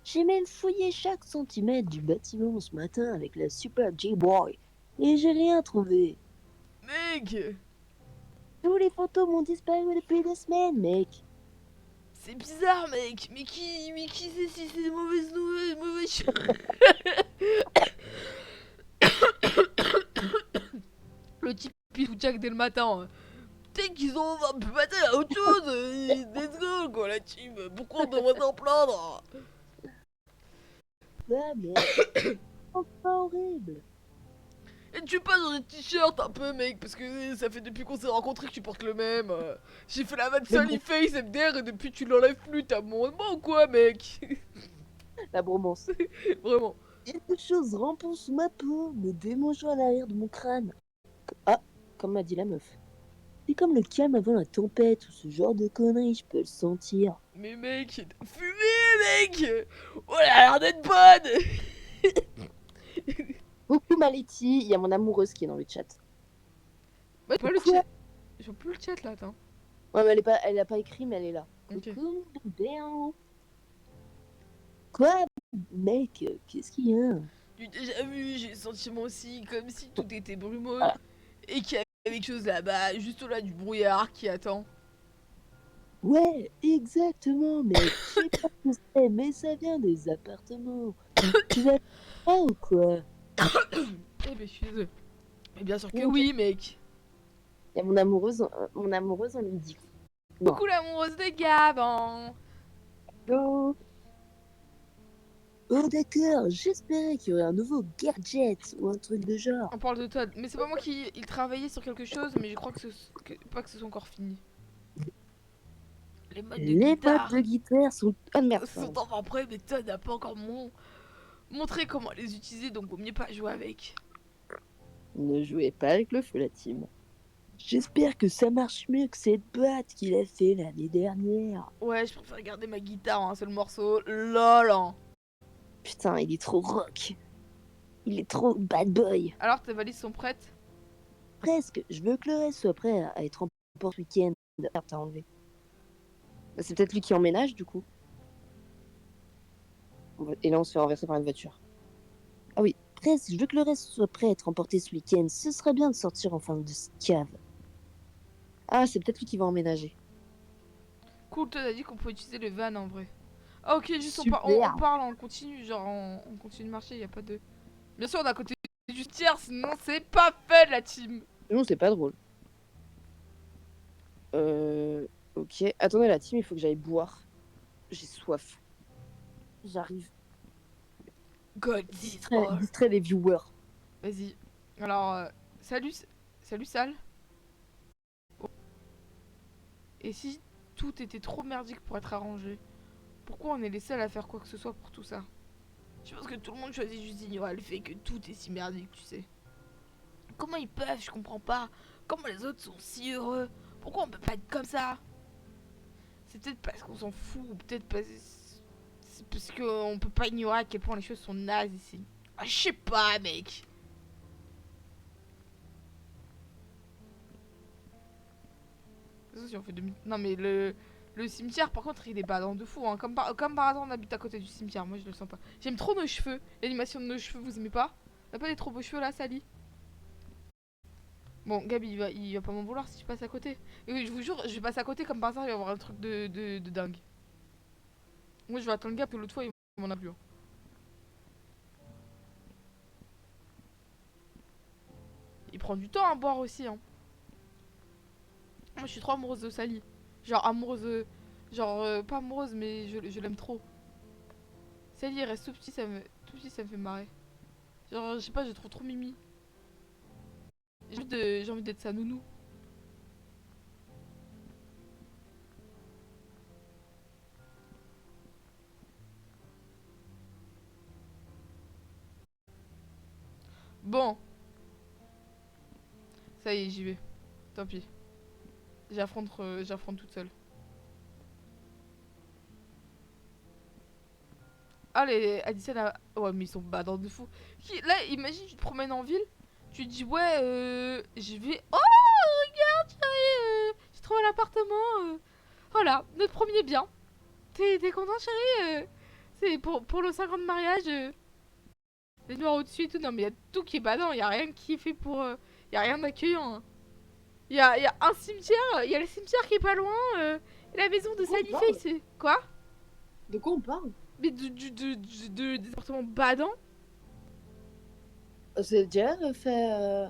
J'ai même fouillé chaque centimètre du bâtiment ce matin avec la Super J-Boy et j'ai rien trouvé. Mec! Tous les fantômes ont disparu depuis 2 semaines, mec. C'est bizarre, mec! Mais qui sait si c'est des mauvaises nouvelles, mauvaises choses? Le type il fout Jack dès le matin. Peut-être qu'ils ont un peu matin à autre chose. Let's go, quoi, la team. Pourquoi on devrait s'en plaindre? Ah, mec. C'est pas horrible. Et tu passes dans des t-shirts un peu, mec, parce que ça fait depuis qu'on s'est rencontrés que tu portes le même. J'ai fait la vanne Sunny Face MDR et depuis tu l'enlèves plus, t'as mon ou quoi, mec? La bromance. Vraiment. Quelque chose rampant sous ma peau, me démangeant à l'arrière de mon crâne. Ah, comme m'a dit la meuf. C'est comme le calme avant la tempête ou ce genre de conneries, je peux le sentir. Mais mec, fumée, mec! Oh, elle a l'air d'être bonne! Coucou Maletti, il y a mon amoureuse qui est dans le chat. Ouais, pas le Quoi? chat. J'ai plus le chat là, attends. Ouais, mais elle a pas écrit, mais elle est là. Ok. Coucou, bien. Quoi, mec, qu'est-ce qu'il y a? Du déjà vu, j'ai le sentiment aussi comme si tout était brumeux Ah. et qu'il y avait quelque chose là-bas, juste au-delà du brouillard qui attend. Ouais, exactement, mec. Je sais pas où c'est, mais ça vient des appartements. Tu vas pas ou quoi? Eh ben, je suis désolée. Mais bien sûr que Ok. oui, mec. Il y a mon amoureuse en midi. Non. Coucou l'amoureuse de Gab. Oh, oh d'accord, j'espérais qu'il y aurait un nouveau gadget ou un truc de genre. On parle de Todd, mais c'est pas moi qui il travaillait sur quelque chose, mais je crois pas que ce soit encore fini. Les modes de Les guitare boîtes de guitare sont... Ah merde, sont enfin prêts, mais Todd n'a pas encore montré comment les utiliser, donc vaut mieux pas jouer avec. ne jouez pas avec le feu, la team. J'espère que ça marche mieux que cette boîte qu'il a fait l'année dernière. Ouais, je préfère garder ma guitare en un seul morceau. Lol. Putain, il est trop rock. Il est trop bad boy. Alors, tes valises sont prêtes? Presque. Je veux que le reste soit prêt à être en port ce week-end. Ah, t'as enlevé. Bah, c'est peut-être lui qui emménage, du coup. Et là, on se fait renverser par une voiture. Ah oui, presque. Je veux que le reste soit prêt à être emporté ce week-end. Ce serait bien de sortir enfin de ce cave. Ah, c'est peut-être lui qui va emménager. Cool, Todd a dit qu'on pouvait utiliser le van en vrai. Ah ok, juste on Super. parle, on continue, genre on continue de marcher, y a pas de... Bien sûr on a côté du tiers, sinon c'est pas fait la team. Non, c'est pas drôle. Ok. Attendez, la team, il faut que j'aille boire. J'ai soif. J'arrive. God this Distrait, all. distrait les viewers. Vas-y. Alors, salut, salut Sal. Et si tout était trop merdique pour être arrangé, pourquoi on est les seuls à faire quoi que ce soit pour tout ça? Je pense que tout le monde choisit juste d'ignorer le fait que tout est si merdique, tu sais. Comment ils peuvent? Je comprends pas. Comment les autres sont si heureux? Pourquoi on peut pas être comme ça? C'est peut-être parce qu'on s'en fout, ou peut-être c'est parce qu'on peut pas ignorer à quel point les choses sont nazes ici. Ah, je sais pas, mec. Si on fait non mais le cimetière par contre il est badant de fou hein. Comme par hasard on habite à côté du cimetière. Moi je le sens pas. J'aime trop nos cheveux. L'animation de nos cheveux vous aimez pas? T'as pas des trop beaux cheveux là Sally? Bon Gabi il va pas m'en vouloir si je passe à côté. Et je vous jure je vais passer à côté comme par hasard il va y avoir un truc de dingue. Moi je vais attendre le gars parce que l'autre fois il m'en a plus hein. Il prend du temps à boire aussi hein. Moi je suis trop amoureuse de Sally. Genre amoureuse genre pas amoureuse mais je l'aime trop. Sally il reste tout petit ça me fait marrer. Genre, je sais pas, je trouve trop mimi. J'ai envie d'être sa nounou. Bon, ça y est, j'y vais. Tant pis. J'affronte toute seule. Ah, les Addison a... Ouais, mais ils sont badants de fou. Là, imagine, tu te promènes en ville. Tu te dis, ouais, je vais... Oh, regarde, chérie, j'ai trouvé l'appartement. Voilà, notre premier bien. T'es content, chérie C'est pour le 5 ans de mariage. Les noirs au-dessus et tout. Non, mais il y a tout qui est badant. Il y a rien qui est fait pour... y a rien d'accueillant. Hein. Y a un cimetière. Il y a le cimetière qui est pas loin. Et la maison de Sally Faye, c'est... Quoi? De quoi on parle? Mais des appartements badants. Vous avez déjà fait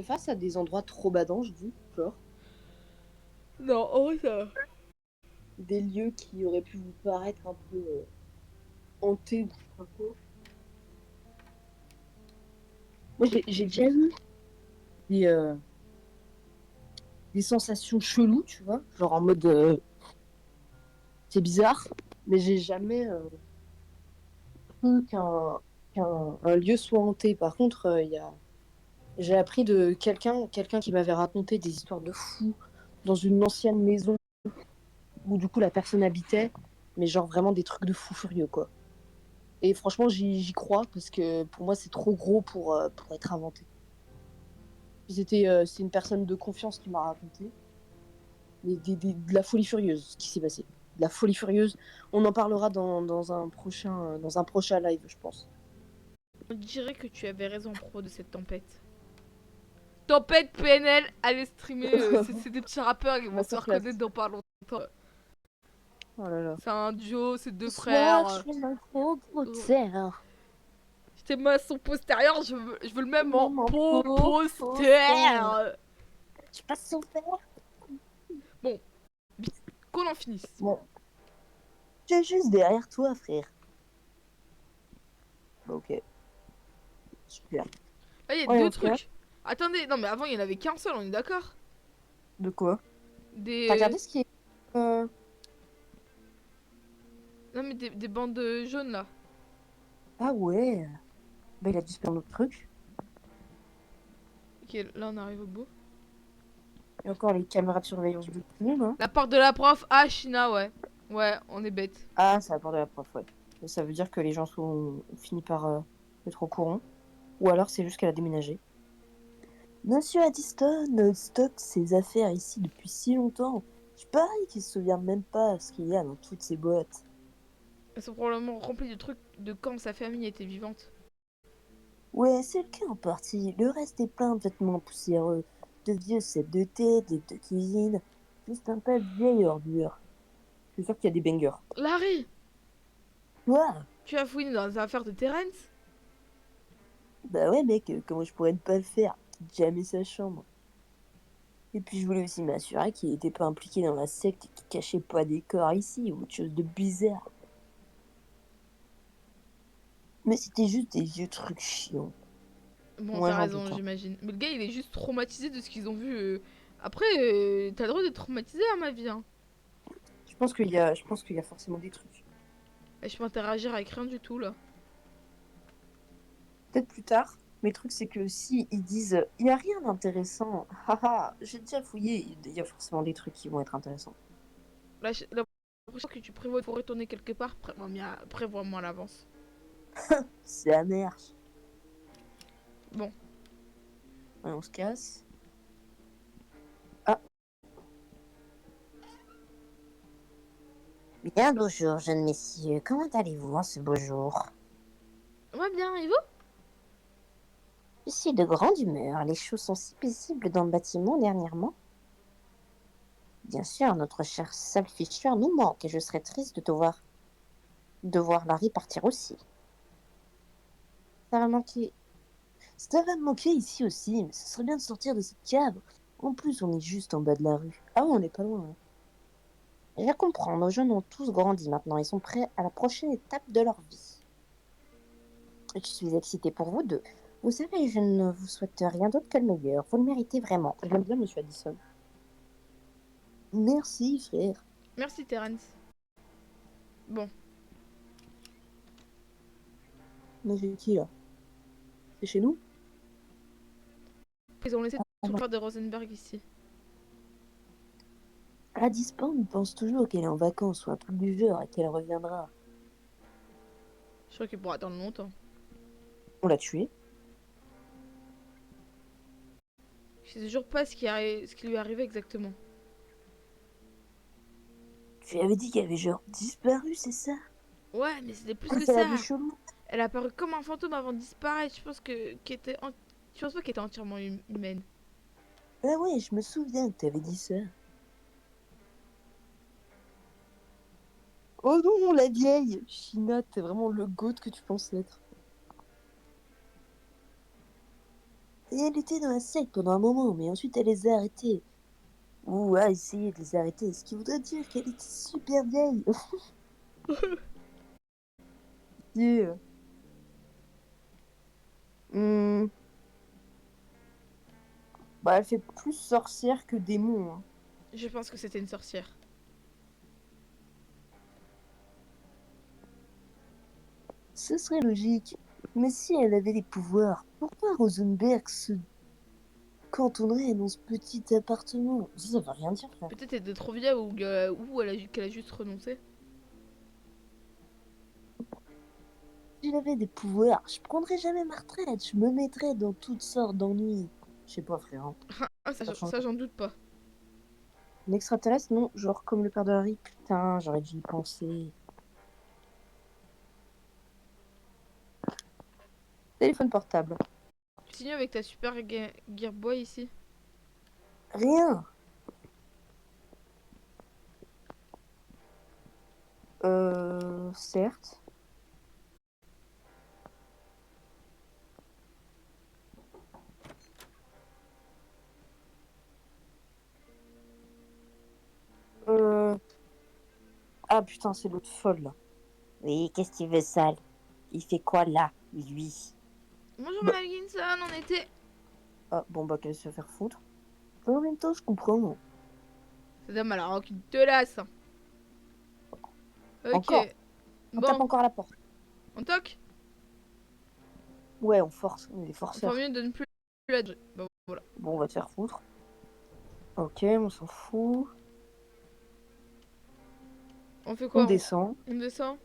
face à des endroits trop badants, je dis, genre Non, oh ça... des lieux qui auraient pu vous paraître un peu hantés ou je sais pas quoi. Moi, j'ai déjà eu des, des sensations cheloues, tu vois, genre en mode c'est bizarre, mais j'ai jamais cru qu'un lieu soit hanté. Par contre, j'ai appris de quelqu'un qui m'avait raconté des histoires de fous dans une ancienne maison où du coup la personne habitait, mais genre vraiment des trucs de fous furieux quoi. Et franchement, j'y crois parce que pour moi, c'est trop gros pour être inventé. C'est une personne de confiance qui m'a raconté. Mais de la folie furieuse, ce qui s'est passé. De la folie furieuse. On en parlera dans un prochain live, je pense. On dirait que tu avais raison à propos de cette tempête. Tempête PNL, allez streamer. C'est des petits rappeurs qui vont se reconnaître dans pas longtemps. Oh là là. C'est un duo, c'est deux Ce frères. soir, je fais un gros concert. Je t'ai mis son postérieur, je veux le même en poster. Je passe son père. Bon, qu'on en finisse. Bon. J'ai juste derrière toi, frère. Ok. Super. Là, il y a Ouais, deux ok. trucs. Attendez, non mais avant, il n'y en avait qu'un seul, on est d'accord? De quoi? Des... T'as regardé ce qui est... Non mais des bandes jaunes là. Ah ouais. Bah, il a dû se perdre notre truc. Ok, là on arrive au bout. Et encore les caméras de surveillance de tout le monde, hein. La porte de la prof, ah China, ouais. Ouais, on est bête. Ah, c'est la porte de la prof, ouais. Et ça veut dire que les gens ont fini par être au courant. Ou alors c'est juste qu'elle a déménagé. Monsieur Addiston stocke ses affaires ici depuis si longtemps. Je parie qu'il se souvient même pas ce qu'il y a dans toutes ces boîtes. Elles sont probablement remplies de trucs de quand sa famille était vivante. Ouais, c'est le cas en partie. Le reste est plein de vêtements poussiéreux, de vieux sets de thé, de cuisine. Juste un tas de vieilles ordures. Je suis sûr qu'il y a des bangers. Larry, Quoi? tu as fouiné dans les affaires de Terence? Bah ouais mec, comment je pourrais ne pas le faire? Jamais sa chambre. Et puis je voulais aussi m'assurer qu'il n'était pas impliqué dans la secte et qu'il cachait pas des corps ici ou autre chose de bizarre. Mais c'était juste des vieux trucs chiants. Bon, Ouais, t'as j'en raison, doute. Hein. j'imagine. Mais le gars, il est juste traumatisé de ce qu'ils ont vu. Après, t'as le droit d'être traumatisé à ma vie. Hein. Je pense qu'il y a forcément des trucs. Et je peux interagir avec rien du tout là. Peut-être plus tard. Mais le truc, c'est que si ils disent il n'y a rien d'intéressant, haha, j'ai déjà fouillé, il y a forcément des trucs qui vont être intéressants. La prochaine fois que tu prévois de retourner quelque part, prévois-moi à l'avance. C'est amer. Bon, Ouais, on se casse. Ah, Bien bonjour, jeunes messieurs. Comment allez-vous en ce beau jour? va bien, et vous? Je suis de grande humeur. Les choses sont si paisibles dans le bâtiment dernièrement. Bien sûr, notre cher Sal Fisher nous manque et je serais triste de voir Larry partir aussi. ça va manquer. Ça va me manquer ici aussi, mais ce serait bien de sortir de cette cave. En plus, on est juste en bas de la rue. Ah ouais, on n'est pas loin. Hein. Je comprends, nos jeunes ont tous grandi maintenant et sont prêts à la prochaine étape de leur vie. Je suis excitée pour vous deux. Vous savez, je ne vous souhaite rien d'autre que le meilleur. Vous le méritez vraiment. J'aime bien Monsieur Addison. Merci, frère. Merci, Terence. Bon, Mais c'est qui là? C'est chez nous? ils ont laissé Ah tout non. faire de Rosenberg ici. Gladys Pound pense toujours qu'elle est en vacances ou un truc du genre et qu'elle reviendra. Je crois qu'il pourra attendre longtemps. On l'a tué? Je sais toujours pas ce qui lui est arrivé exactement. Tu avais dit qu'elle avait genre disparu, c'est ça? Ouais, mais c'était plus Elle que fait la ça. vie chelou. Elle a apparu comme un fantôme avant de disparaître. Je pense pas qu'elle était entièrement humaine. Ah ouais, je me souviens que t'avais dit ça. Oh non, la vieille! China, t'es vraiment le goat que tu penses être. Et elle était dans la secte pendant un moment, mais ensuite elle les a arrêtés. Ou a essayé de les arrêter, ce qui voudrait dire qu'elle était super vieille. Yeah. Hmm. Bah, elle fait plus sorcière que démon. Hein. Je pense que c'était une sorcière. Ce serait logique. Mais si elle avait des pouvoirs, pourquoi Rosenberg se cantonnerait dans ce petit appartement? Ça veut rien dire, frère. Peut-être elle était trop vieille ou qu'elle a juste renoncé. Si j'avais des pouvoirs, je prendrais jamais ma retraite. Je me mettrais dans toutes sortes d'ennuis. Je sais pas, frère. Hein. Ah, ça j'en doute pas. Un extraterrestre, non. Genre comme le père de Harry. Putain, j'aurais dû y penser. Téléphone portable. Tu signes avec ta super Gear Boy ici. Rien. Certes. Euh... Ah putain, c'est l'autre folle là. Oui, qu'est-ce qu'il veut, Sal? Il fait quoi là, lui? Bonjour Bah. Madame Ginson, on était. Ah bon bah qu'elle se faire foutre. Mais en même temps, je comprends. Cette dame elle a aucune tenace. Ok. Encore. On tape Bon, encore à la porte. on toque. Ouais, on force. On est des On forceurs. fait mieux de ne plus la gérer. Bon, voilà. Bon, on va te faire foutre. Ok, on s'en fout. On fait On quoi descend. on descend.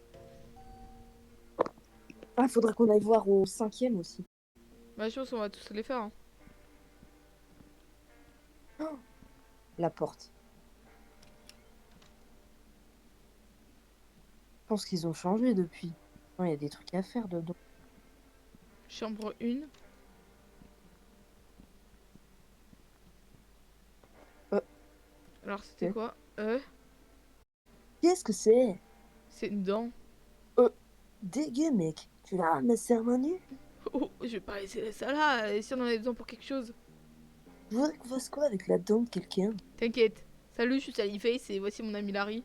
Ah, faudrait qu'on aille voir au 5e aussi. Bah, je pense qu'on va tous les faire. Hein. Oh, la porte. Je pense qu'ils ont changé depuis. Il y a des trucs à faire dedans. Chambre 1. Euh, Alors, c'était ok. quoi Qu'est-ce que c'est? C'est une dent. Dégueu, mec. Tu l'as ramassé à main nue? Oh, je vais pas laisser ça là. Et si on en a besoin pour quelque chose. Je voudrais qu'on fasse quoi avec la dent de quelqu'un? T'inquiète. Salut, je suis Sallyface et voici mon ami Larry.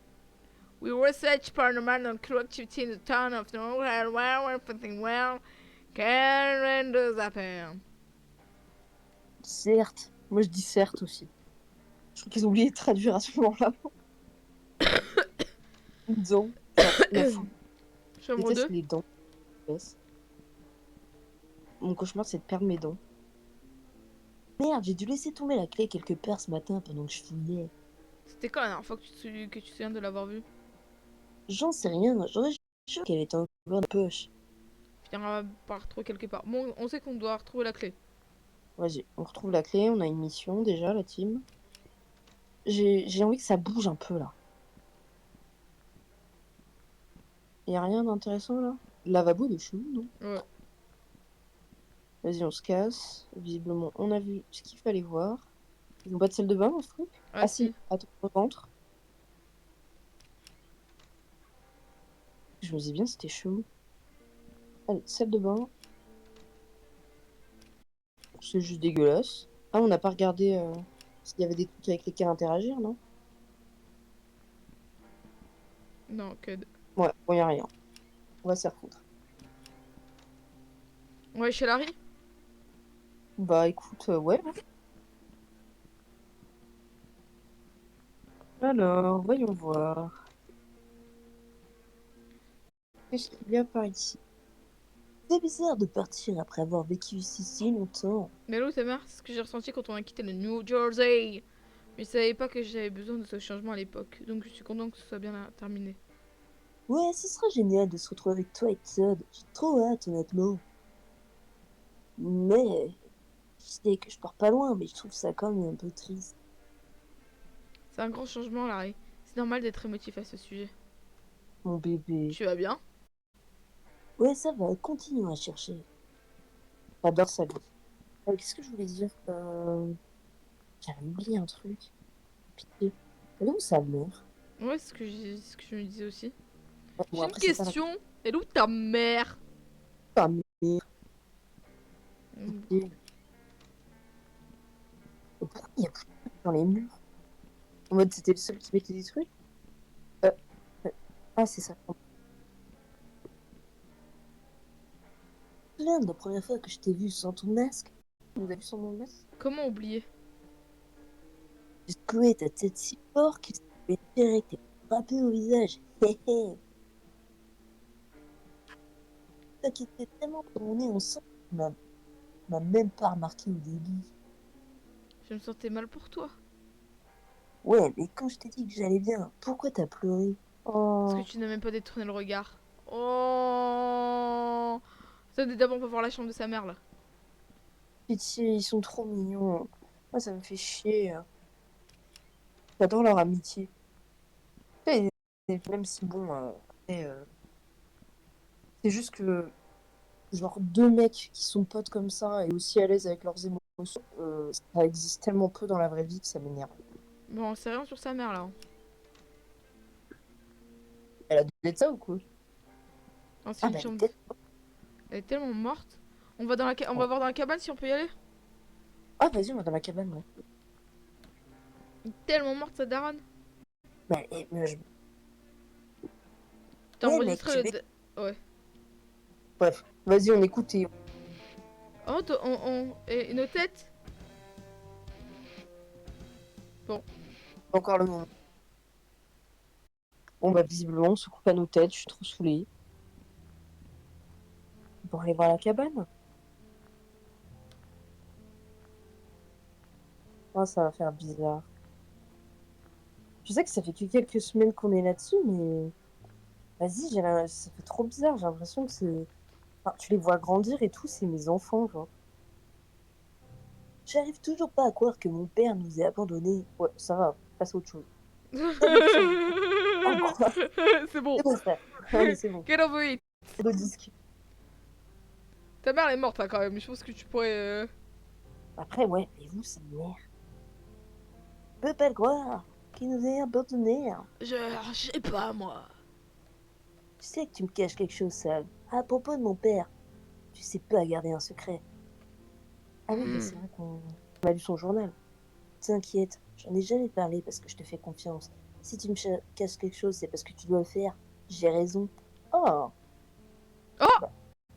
We research paranormal activity in the town of Nowhere where everything well can render that pain. Certes. Moi, je dis certes aussi. Je crois qu'ils ont oublié de traduire à ce moment-là. Dents. Genre, la foule. Je Chambre déteste 2. les dents. Mon cauchemar, c'est de perdre mes dents. Merde, j'ai dû laisser tomber la clé quelque part ce matin pendant que je fouillais. C'était quand la dernière fois que tu te souviens de l'avoir vue? J'en sais rien, j'aurais juré qu'elle était encore dans la poche. Finira par retrouver quelque part. Bon, on sait qu'on doit retrouver la clé. Vas-y, on retrouve la clé, on a une mission déjà, la team. J'ai envie que ça bouge un peu là. Y'a rien d'intéressant là? Le lavabo il est chelou, non? Ouais. Vas-y, on se casse. Visiblement, on a vu ce qu'il fallait voir. Ils ont pas de salle de bain dans ce truc? Ah, Ah si. si, attends, on rentre. Je me disais bien, c'était chelou. Allez, salle de bain. C'est juste dégueulasse. Ah, on n'a pas regardé s'il y avait des trucs avec lesquels interagir, non? Non, que. Ouais, bon, y a rien. On va s'y refoutre. Ouais, chez Larry. Bah écoute, ouais. Alors, voyons voir. Qu'est-ce qu'il y a par ici? C'est bizarre de partir après avoir vécu ici si longtemps. Mais là où ta mère, c'est ce que j'ai ressenti quand on a quitté le New Jersey. Mais je savais pas que j'avais besoin de ce changement à l'époque. Donc je suis content que ce soit bien terminé. Ouais, ce sera génial de se retrouver avec toi et Todd. J'ai trop hâte, honnêtement. Mais, je sais que je pars pas loin, mais je trouve ça quand même un peu triste. C'est un grand changement, Larry. C'est normal d'être émotif à ce sujet. Mon bébé. Tu vas bien? Ouais, ça va, continue à chercher. J'adore ça. Qu'est-ce que je voulais dire? J'avais oublié un truc. Pitié. Elle est où sa mère? Ouais, c'est ce que je me disais aussi. Bon, J'ai une après, c'est pas la question. Elle est où ta mère? sa mère. Pitié. Et pourquoi il y a plus de trucs dans les murs? En mode, c'était le seul qui mettait des trucs? Euh, ah, c'est ça. Tu te souviens de la première fois que je t'ai vu sans ton masque? Tu nous as vu sans mon masque? Comment oublier? J'ai secoué ta tête si fort que je direct et frappé au visage. Hé hé. Toi qui étais tellement dans mon nez ensemble, m'a même pas remarqué au début. Je me sentais mal pour toi. Ouais, mais quand je t'ai dit que j'allais bien, pourquoi t'as pleuré? Parce que Oh, tu n'as même pas détourné le regard. Oh. Ça, d'abord, on va voir la chambre de sa mère là. pitié, ils sont trop mignons. Moi, ça me fait chier. J'adore leur amitié. Et même si, bon, après, c'est juste que, genre, deux mecs qui sont potes comme ça et aussi à l'aise avec leurs émotions, ça existe tellement peu dans la vraie vie que ça m'énerve. Bon, c'est rien sur sa mère là. Elle a donné de ça ou quoi? Non, c'est Ah, une bah, elle est chambre. peut-être. Elle est tellement morte. On va on va voir dans la cabane si on peut y aller. Ah, vas-y, on va dans la cabane, ouais. Elle est tellement morte sa daronne. Bah, T'as ouais, mec, enregistré le. Ouais. Bref, vas-y, on écoute et Oh, et nos têtes. encore le moment. Bon, bah, visiblement, on se coupe à nos têtes, je suis trop saoulée. Pour aller voir la cabane. Ah, ça va faire bizarre. Je sais que ça fait que quelques semaines qu'on est là-dessus, mais vas-y, ça fait trop bizarre. J'ai l'impression que c'est. Enfin, tu les vois grandir et tout, c'est mes enfants, genre. J'arrive toujours pas à croire que mon père nous ait abandonnés. Ouais, ça va, passe à autre chose. D'habitude, en quoi? C'est bon. C'est bon, frère. Allez, c'est bon. Get over it. Le disque. Ta mère elle est morte là quand même. Je pense que tu pourrais. Après, ouais, mais vous, ça m'énerve. Je peux pas le croire qu'il nous ait abandonnés. Je sais pas moi. Tu sais que tu me caches quelque chose, Sam. À propos de mon père, tu sais pas garder un secret. Ah oui, bah c'est vrai qu'on a lu son journal. T'inquiète, j'en ai jamais parlé parce que je te fais confiance. Si tu me caches quelque chose, c'est parce que tu dois le faire. J'ai raison. Oh.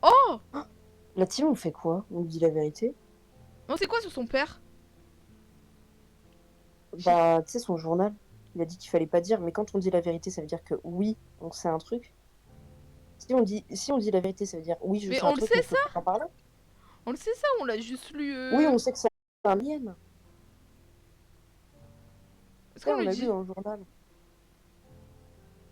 Oh! La team, on fait quoi? On lui dit la vérité? Non, c'est quoi sur son père? Bah, tu sais, son journal, il a dit qu'il fallait pas dire, mais quand on dit la vérité, ça veut dire que oui, on sait un truc. Si on dit la vérité, ça veut dire oui, je Mais sais un on le truc, sait mais je peux ça? pas en parler. On le sait ça, on l'a juste lu. Oui, on sait que c'est un lien. Est-ce Ouais, qu'on on lui l'a lu dit? dans le journal.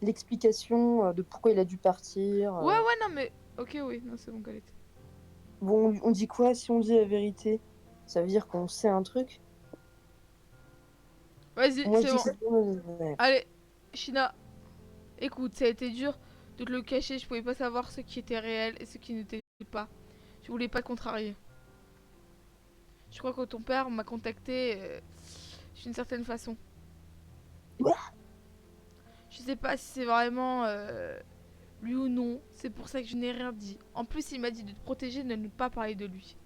L'explication de pourquoi il a dû partir. Ouais, ouais, non, mais. Ok, oui, non, c'est bon, Galette. Bon, on dit quoi si on dit la vérité? Ça veut dire qu'on sait un truc? Vas-y, Moi, je c'est dis que bon. c'est bon. Allez, Shina, écoute, ça a été dur de te le cacher. Je pouvais pas savoir ce qui était réel et ce qui n'était pas. Je voulais pas te contrarier. Je crois que ton père m'a contacté d'une certaine façon. Quoi? Je sais pas si c'est vraiment lui ou non. C'est pour ça que je n'ai rien dit. En plus, il m'a dit de te protéger, de ne pas parler de lui.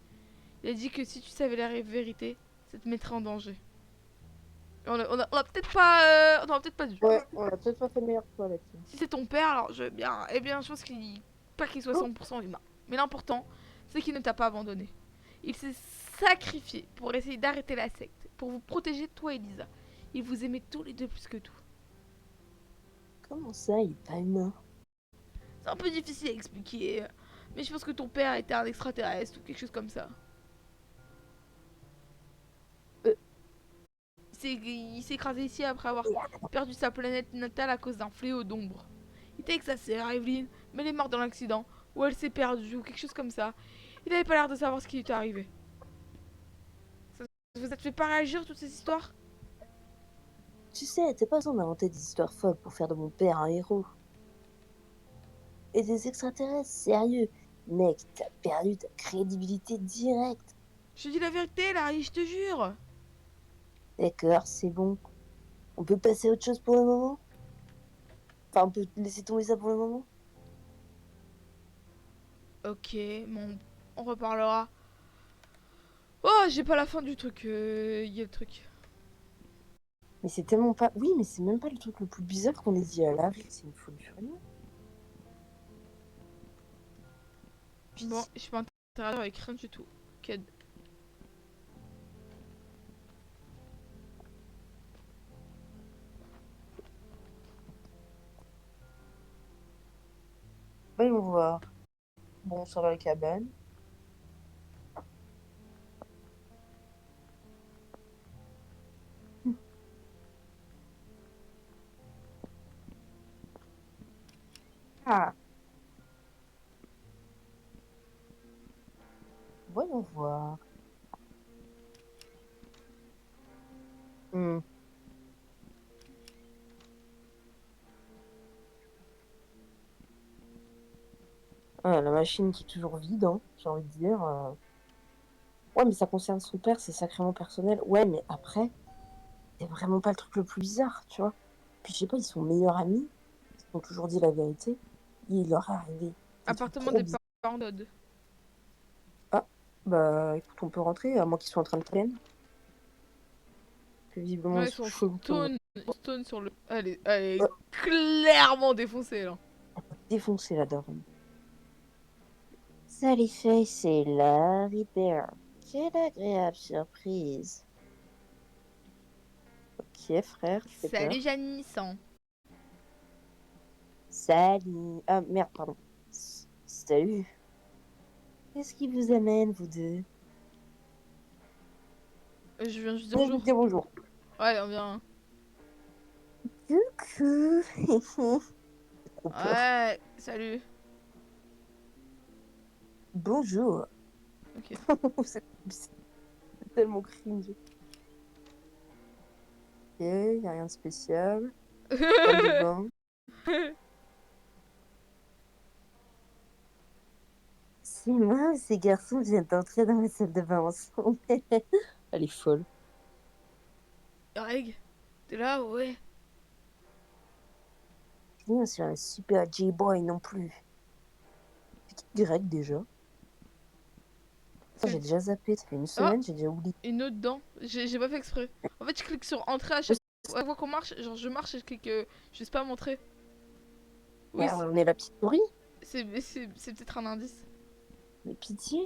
Il a dit que si tu savais la vérité, ça te mettrait en danger. On a peut-être pas. On aurait peut-être pas dû. Ouais, on a peut-être pas fait le meilleur choix là-dessus. Si c'est ton père, alors je veux bien. Eh bien, je pense qu'il. Pas qu'il soit 100% humain. Mais l'important, c'est qu'il ne t'a pas abandonné. Il s'est sacrifié pour essayer d'arrêter la secte. Pour vous protéger, toi et Lisa. Il vous aimait tous les deux plus que tout. Comment ça, il est pas humain? C'est un peu difficile à expliquer. Mais je pense que ton père était un extraterrestre ou quelque chose comme ça. Euh. Il s'est écrasé ici après avoir perdu sa planète natale à cause d'un fléau d'ombre. Il était avec sa sœur Evelyn, mais elle est morte dans l'accident, ou elle s'est perdue, ou quelque chose comme ça. Il avait pas l'air de savoir ce qui lui était arrivé. Ça vous a fait pas réagir toutes ces histoires? Tu sais, t'es pas besoin d'inventer des histoires folles pour faire de mon père un héros. Et des extraterrestres, sérieux. Mec, t'as perdu ta crédibilité directe. Je te dis la vérité, Larry, je te jure. D'accord, c'est bon. On peut passer à autre chose pour le moment? Enfin, on peut laisser tomber ça pour le moment? Ok, bon, on reparlera. Oh, j'ai pas la fin du truc. Il y a le truc. Mais c'est tellement pas... Oui, mais c'est même pas le truc le plus bizarre qu'on ait dit à Larry. C'est une folie furieuse. Bon, je peux interagir avec rien du tout. Ked. Voyons voir. Bon, on sort dans la cabane. Ah. Voyons voir. Hmm. Ah, la machine qui est toujours vide, hein, j'ai envie de dire. Ouais, mais ça concerne son père, c'est sacrément personnel. Ouais, mais après, c'est vraiment pas le truc le plus bizarre, tu vois. Puis je sais pas, ils sont meilleurs amis. Ils ont toujours dit la vérité. Et il leur est arrivé des trucs Appartement trop des bizarres. parents d'Odd. Ah, bah écoute, on peut rentrer, à moins qu'ils soient en train de traîner. Que visiblement, Ouais, ils ils sont sont chauds comme stone sur le. Elle est Ouais. clairement défoncée là. défoncés la daronne. Salut Faye, c'est Larry Bear. Quelle agréable surprise. Ok, frère, tu fais peur. Salut Janice. Salut. Ah merde, pardon. Salut. Qu'est-ce qui vous amène, vous deux? Je viens juste dire Je vais bonjour. te dire bonjour. Ouais, on vient. Coucou. Trop peur. Ouais, salut. Bonjour. Ok. c'est tellement cringe. Ok, y a rien de spécial. Salle de bain. Si moi et ces garçons viennent d'entrer dans la salle de bain ensemble. Elle est folle. Greg, t'es là? Ouais. Bien sûr, un super J-boy non plus. C'est qui Greg déjà? J'ai déjà zappé, ça fait une semaine, j'ai déjà oublié. Une autre dent. J'ai pas fait exprès. En fait, je clique sur entrer à chaque elle voit qu'on marche, genre je marche et je clique, je sais pas montrer. Oui, Ouais, on est la petite souris. c'est peut-être un indice. Mais pitié.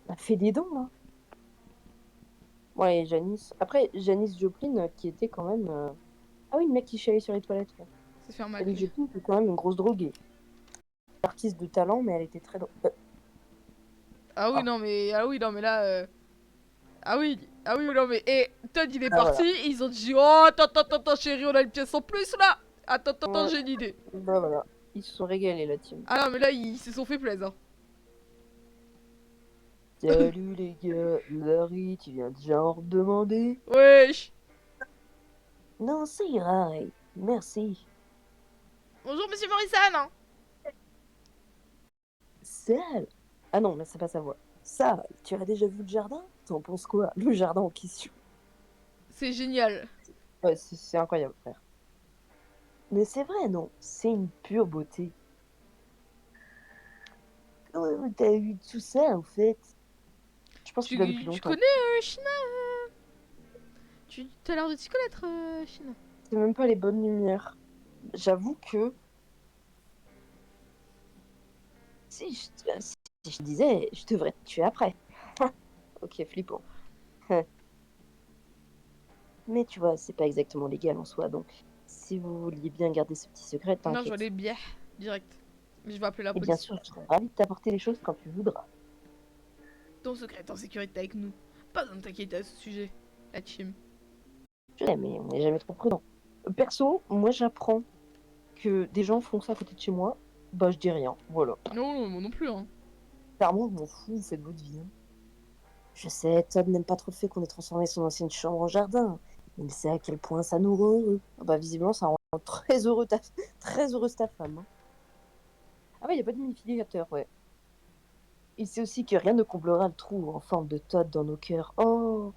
Elle a fait des dons, là. Ouais, Janice. Après, Janice Joplin, qui était quand même... Ah oui, le mec qui chialait sur les toilettes. Ouais. Ça fait un mal. Janice Joplin, qui est quand même une grosse droguée. Artiste de talent, mais elle était très drôle. Ah oui, Ah. non, mais là. Ah oui, non, mais. Et Todd, il est Ah, parti. voilà. Ils ont dit, oh, attends, chérie, on a une pièce en plus là. Attends, Ouais. j'ai une idée. Bah voilà. Ils se sont régalés, la team. Ah non, mais là, ils se sont fait plaisir. Salut les gars, Larry, tu viens de genre demander? Wesh. Non, ça ira, hey. Merci. Bonjour, monsieur Morrison. Sal. Ah non, mais c'est pas sa voix. Ça, tu as déjà vu le jardin? T'en penses quoi? Le jardin en question. C'est génial. Ouais, c'est incroyable, frère. Mais c'est vrai, non? C'est une pure beauté. Comment t'as eu tout ça, en fait? Je pense qu'il a depuis Tu longtemps. connais China Tu as l'air de t'y connaître, China. C'est même pas les bonnes lumières. J'avoue que... Si je disais, je devrais te tuer après. Ok, flippant. Mais tu vois, c'est pas exactement légal en soi, donc si vous vouliez bien garder ce petit secret, Non, je vois t'inquiète. les biais, direct. Je vais appeler la Et bien police. sûr, je serai ravie de t'apporter les choses quand tu voudras. Ton secret est en sécurité avec nous. Pas besoin de t'inquiéter à ce sujet, la team. Je sais, mais on n'est jamais trop prudent. Perso, moi j'apprends que des gens font ça à côté de chez moi, bah je dis rien, voilà. Non, moi non plus, hein. Clairement, je m'en fous, vous faites votre vie. Hein. Je sais, Todd n'aime pas trop le fait qu'on ait transformé son ancienne chambre en jardin. Il sait à quel point ça nous rend heureux. Ah bah visiblement, ça rend très heureux très heureuse ta femme. Hein. Ah ouais, il n'y a pas de humidificateur, ouais. Il sait aussi que rien ne comblera le trou en forme de Todd dans nos cœurs. Oh,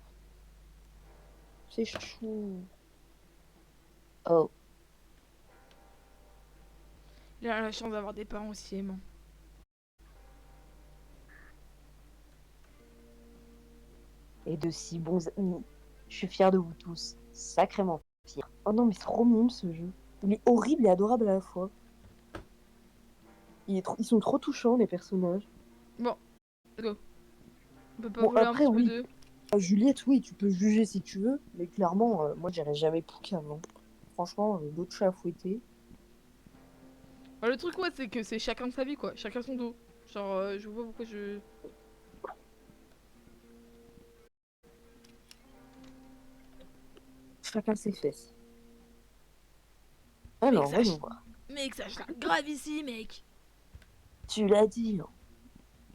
c'est chou. Oh, Il a la chance d'avoir des parents aussi aimants. et de si bons amis. Je suis fière de vous tous. Sacrément fière. Oh non, mais c'est trop mignon ce jeu. Il est horrible et adorable à la fois. Ils sont trop touchants, les personnages. Bon, let's go. On peut pas Bon, voler un après, petit peu oui. de... Juliette, oui, tu peux juger si tu veux. Mais clairement, moi, j'irais jamais Poucave. Hein. Franchement, d'autres chats à fouetter. Bah, le truc, ouais, c'est que c'est chacun de sa vie, quoi. Chacun son dos. Genre, je vois pourquoi je... Chacun ses fesses. Mec, Alors, ça... voyons voir. Mec, ça chute grave ici, mec. Tu l'as dit. Hein.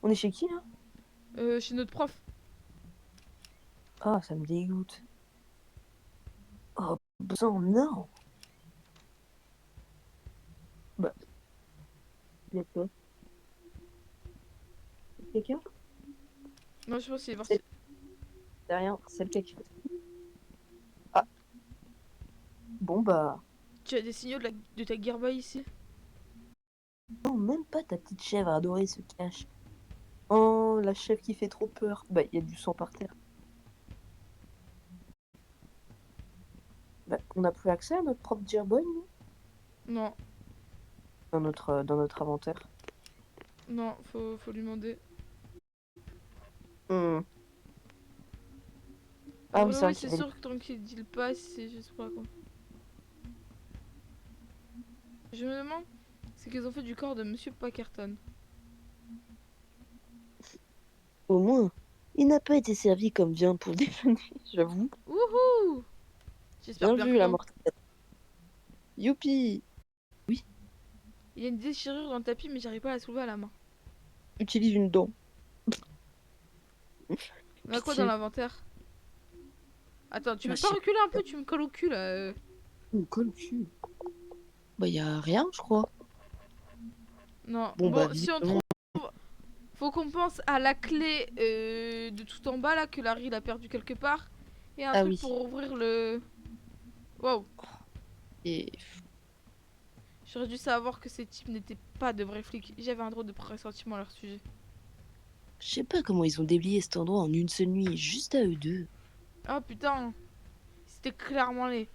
On est chez qui, là? Chez notre prof. Ah, ça me dégoûte. Oh, sang, non. Bah, y a quoi? Quelqu'un? Non, je pense qu'il est parti. C'est rien, c'est le cas qui fait. Ah, bon bah... Tu as des signaux de ta gearboy ici? Non, même pas ta petite chèvre adorée se cache. Oh, la chèvre qui fait trop peur. Bah, il y a du sang par terre. Bah, on n'a plus accès à notre propre Gearboy, nous Non, dans notre inventaire. non, faut lui demander. Hmm. En Ah oui, vrai, c'est oui, vrai c'est qu'il y a sûr que tant qu'il deal pas, c'est juste pour la con. Je me demande, c'est qu'ils ont fait du corps de Monsieur Packerton. Au moins, il n'a pas été servi comme viande pour déjeuner, j'avoue. Wouhou! J'espère Bien bien vu, que la non. mortelle. Youpi! Il y a une déchirure dans le tapis, mais j'arrive pas à la soulever à la main. Utilise une dent. On a quoi dans Pitié. l'inventaire? Attends, tu Bah, veux je pas sais reculer un peu? Tu me colles au cul là. pas, on colle au cul. Bah, y a rien, je crois. Non, Bon, bah, bon, si on visiblement. trouve. Faut qu'on pense à la clé de tout en bas là que Larry il a perdu quelque part. Et un Ah truc oui. pour ouvrir le. Wow. Et J'aurais dû savoir que ces types n'étaient pas de vrais flics. J'avais un drôle de pressentiment à leur sujet. je sais pas comment ils ont déblayé cet endroit en une seule nuit, juste à eux deux. Oh putain. C'était clairement les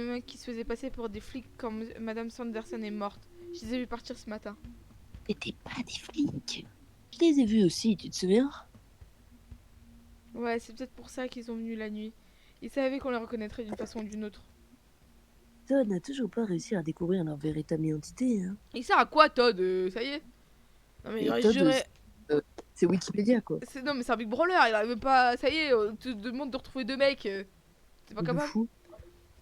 mecs qui se faisaient passer pour des flics quand Madame Sanderson est morte. Je les ai vus partir ce matin. C'était pas des flics. Je les ai vus aussi, tu te souviens? Ouais, c'est peut-être pour ça qu'ils sont venus la nuit. Ils savaient qu'on les reconnaîtrait d'une façon ou d'une autre. Todd n'a toujours pas réussi à découvrir leur véritable identité, hein. Il sert à quoi, Todd? Ça y est. Non mais Et j'aurais Todd, juré. c'est Wikipédia, quoi. Non mais c'est un big brawler, il arrive pas. Ça y est, on te demande de retrouver deux mecs. T'es pas De capable? fou.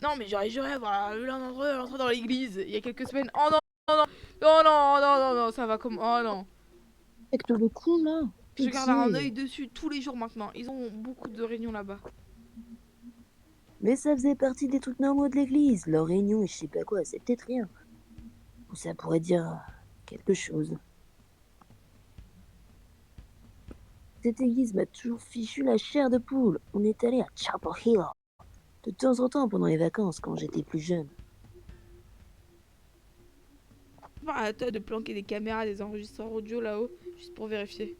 Non mais j'aurais juré avoir vu l'un d'entre eux rentrer dans l'église il y a quelques semaines. Oh non, non, non, non, non, non, non, non, ça va comme. Oh non. Avec le con, là. Je garde un Pitié. œil dessus tous les jours maintenant. Ils ont beaucoup de réunions là-bas. Mais ça faisait partie des trucs normaux de l'église. Leur réunion et je sais pas quoi, c'est peut-être rien. Ou ça pourrait dire quelque chose. Cette église m'a toujours fichu la chair de poule. On est allé à Chapel Hill. De temps en temps pendant les vacances quand j'étais plus jeune. Pas à toi de planquer des caméras, des enregistreurs audio là-haut, juste pour vérifier.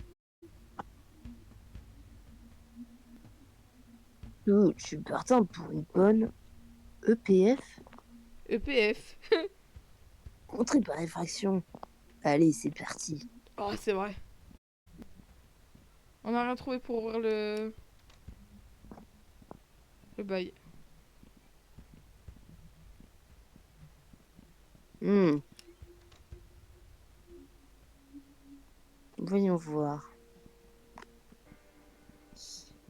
Ouh, je suis partant pour une bonne EPF. EPF. Entrée par effraction. Allez, c'est parti. Oh, c'est vrai. On a rien trouvé pour ouvrir le bail. Voyons voir.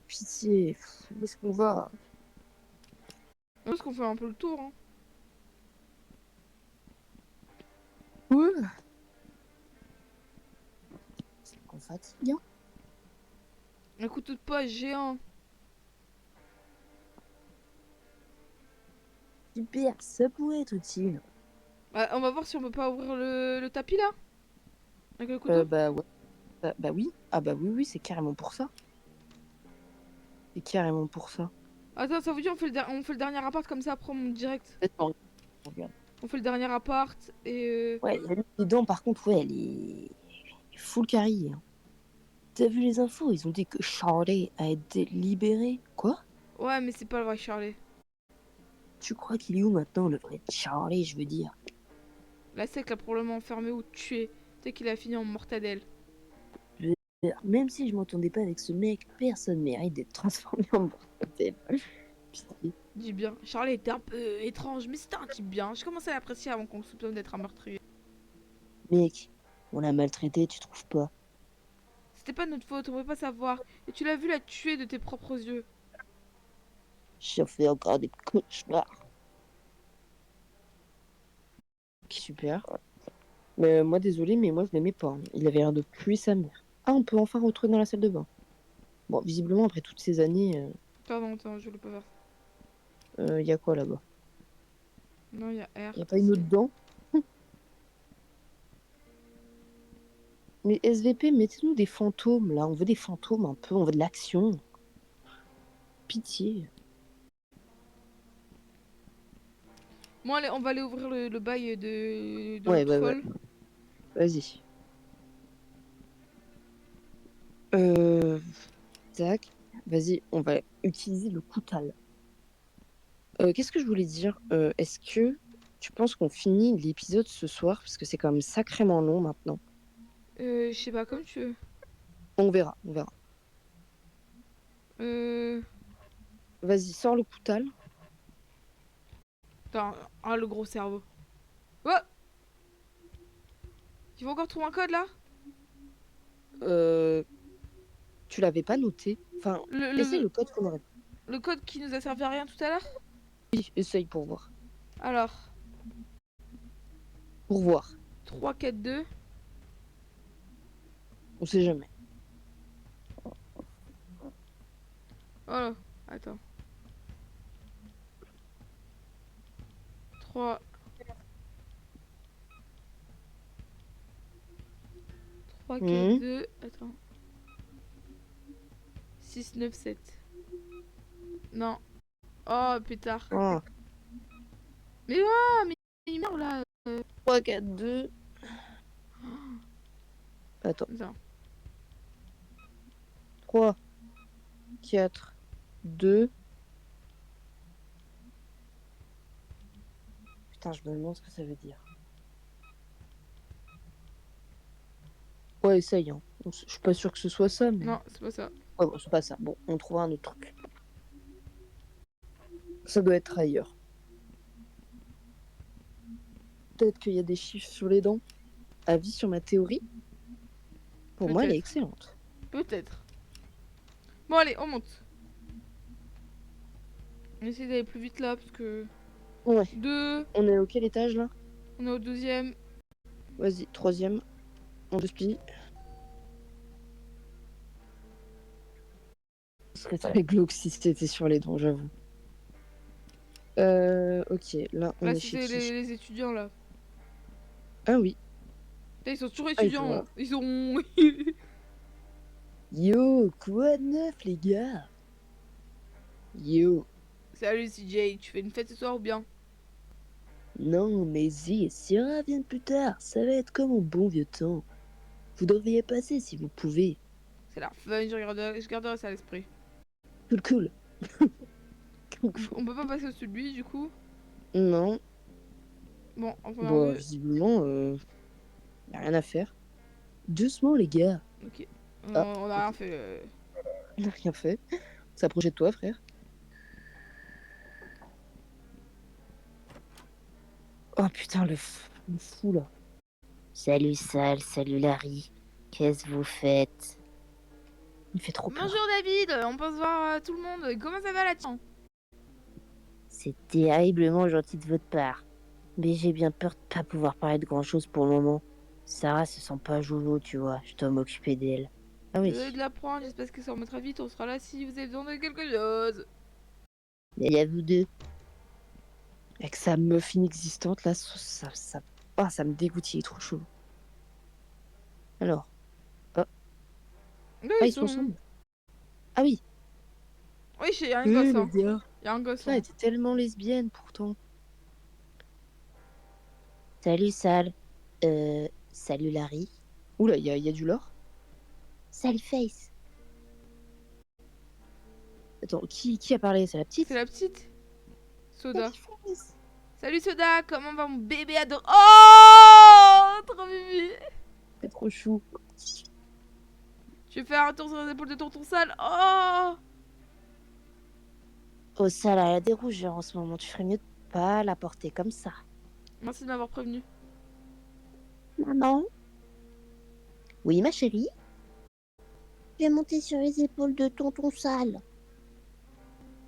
Pitié, où est-ce qu'on va? Parce qu'on fait un peu le tour, hein. Ouais. C'est qu'on fatigue, hein. Un couteau de poche géant. Super, ça pourrait être utile. Bah, on va voir si on peut pas ouvrir le tapis là. Avec le couteau. Bah ouais. Bah oui. Ah bah oui, oui, c'est carrément pour ça. C'est carrément pour ça. Attends, ça vous dit on fait le dernier appart comme ça après on monte direct. Attends, regarde. On fait le dernier appart et. Ouais, la lutte des dents, par contre, ouais, elle est full carry, hein. T'as vu les infos? Ils ont dit que Charlie a été libéré. Quoi? Ouais, mais c'est pas le vrai Charlie. Tu crois qu'il est où maintenant, le vrai Charlie, je veux dire? La sec l'a probablement enfermé ou tué. Peut-être qu'il a fini en mortadelle. Même si je m'entendais pas avec ce mec, personne mérite d'être transformé en mortel. Pitié. Dis bien. Charlie était un peu étrange, mais c'était un type bien. Je commençais à l'apprécier avant qu'on le soupçonne d'être un meurtrier. Mec, on l'a maltraité, tu trouves pas? C'était pas notre faute, on pouvait pas savoir. Et tu l'as vu la tuer de tes propres yeux. J'en fais encore des cauchemars. Super. Mais moi, désolé, mais moi, je l'aimais pas, hein. Il avait l'air de puer sa mère. Ah, on peut enfin rentrer dans la salle de bain. Bon, visiblement, après toutes ces années, Pardon, attends, je voulais pas faire ça. y a quoi là-bas? Non, il y a R. Y a pas une autre dent? Mais SVP, mettez-nous des fantômes, là. On veut des fantômes un peu, on veut de l'action. Pitié. Bon, allez, on va aller ouvrir le bail de Ouais, l'autre ouais. folle. Vas-y. Tac. Vas-y, on va utiliser le coutal. Qu'est-ce que je voulais dire? Est-ce que tu penses qu'on finit l'épisode ce soir? Parce que c'est quand même sacrément long maintenant. Je sais pas, comme tu veux. On verra, on verra. Vas-y, sors le coutal. Attends, ah, le gros cerveau. Oh! Tu vas encore trouver un code là? Tu l'avais pas noté? Enfin, essaye le code qu'on aurait. Le code qui nous a servi à rien tout à l'heure? Oui, essaye pour voir. Alors, Pour voir. 3, 4, 2. On sait jamais. Oh, attends. 3. 3, 4, 2. Attends. 6, 9, 7. Non. Oh, pétard. Ah. Mais il meurt là. 3, 4, 2. Attends. Attends. 3, 4, 2. Putain, je me demande ce que ça veut dire. Ouais, essaye, hein. Je suis pas sûr que ce soit ça, mais... Non, c'est pas ça. Ouais, bon, c'est pas ça. Bon, on trouvera un autre truc. Ça doit être ailleurs. Peut-être qu'il y a des chiffres sur les dents. Avis sur ma théorie? Pour moi, elle est Peut-être. excellente. Peut-être. Bon, allez, on monte. On essaie d'aller plus vite là, parce que... Ouais. 2, On est au quel étage, là? on est au 12e. Vas-y, 3e. On desplie. Ce serait très glauque si c'était sur les dents, j'avoue. Ok, là, on Là, est chez c'était qui? les étudiants, là. Ah oui. Putain, ils sont toujours Ah, je étudiants. vois. Ils sont... Yo, quoi de neuf, les gars? Yo. Salut CJ, tu fais une fête ce soir ou bien? Non, mais Zi et Sierra viennent plus tard. Ça va être comme au bon vieux temps. Vous devriez passer si vous pouvez. C'est l'air fun, je garderai ça à l'esprit. Cool, cool. On peut pas passer au-dessus de lui, du coup. Non. Bon, en première Bon, vue... visiblement, y a rien à faire. Doucement, les gars. Ok. Ah, On a rien fait. On n'a rien fait. S'approcher de toi, frère. Oh putain, le fou, là. Salut Sal, salut Larry. Qu'est-ce que vous faites? Il fait trop peur. Bonjour David, on peut se voir tout le monde. Comment ça va là-dessus? C'est terriblement gentil de votre part. Mais j'ai bien peur de pas pouvoir parler de grand chose pour le moment. Sarah se sent pas jojo, tu vois. Je dois m'occuper d'elle. Ah oui. Désolé de l'apprendre, j'espère que ça remettra vite. On sera là si vous avez besoin de quelque chose. Il y a vous deux. Avec sa meuf inexistante, là, ça me dégoûte, il est trop chaud. Alors. Oui, Ah, ils sont ensemble. Ah oui. Oui, il y a un gosse. Hein. Les gars. Il y a un gosse. Ça, elle était tellement lesbienne, pourtant. Salut Sal. Salut Larry. Oula, il y a du lore. Salut Face. Attends, qui a parlé? C'est la petite? C'est la petite Soda. Salut Face. Salut Soda, comment va mon bébé adoré? Oh, trop bibi. C'est trop chou. Tu veux faire un tour sur les épaules de tonton sale? Oh. Oh Sal, elle a des rougeurs en ce moment. Tu ferais mieux de pas la porter comme ça. Merci de m'avoir prévenu. Maman? Oui, ma chérie? Je vais monter sur les épaules de tonton Sal.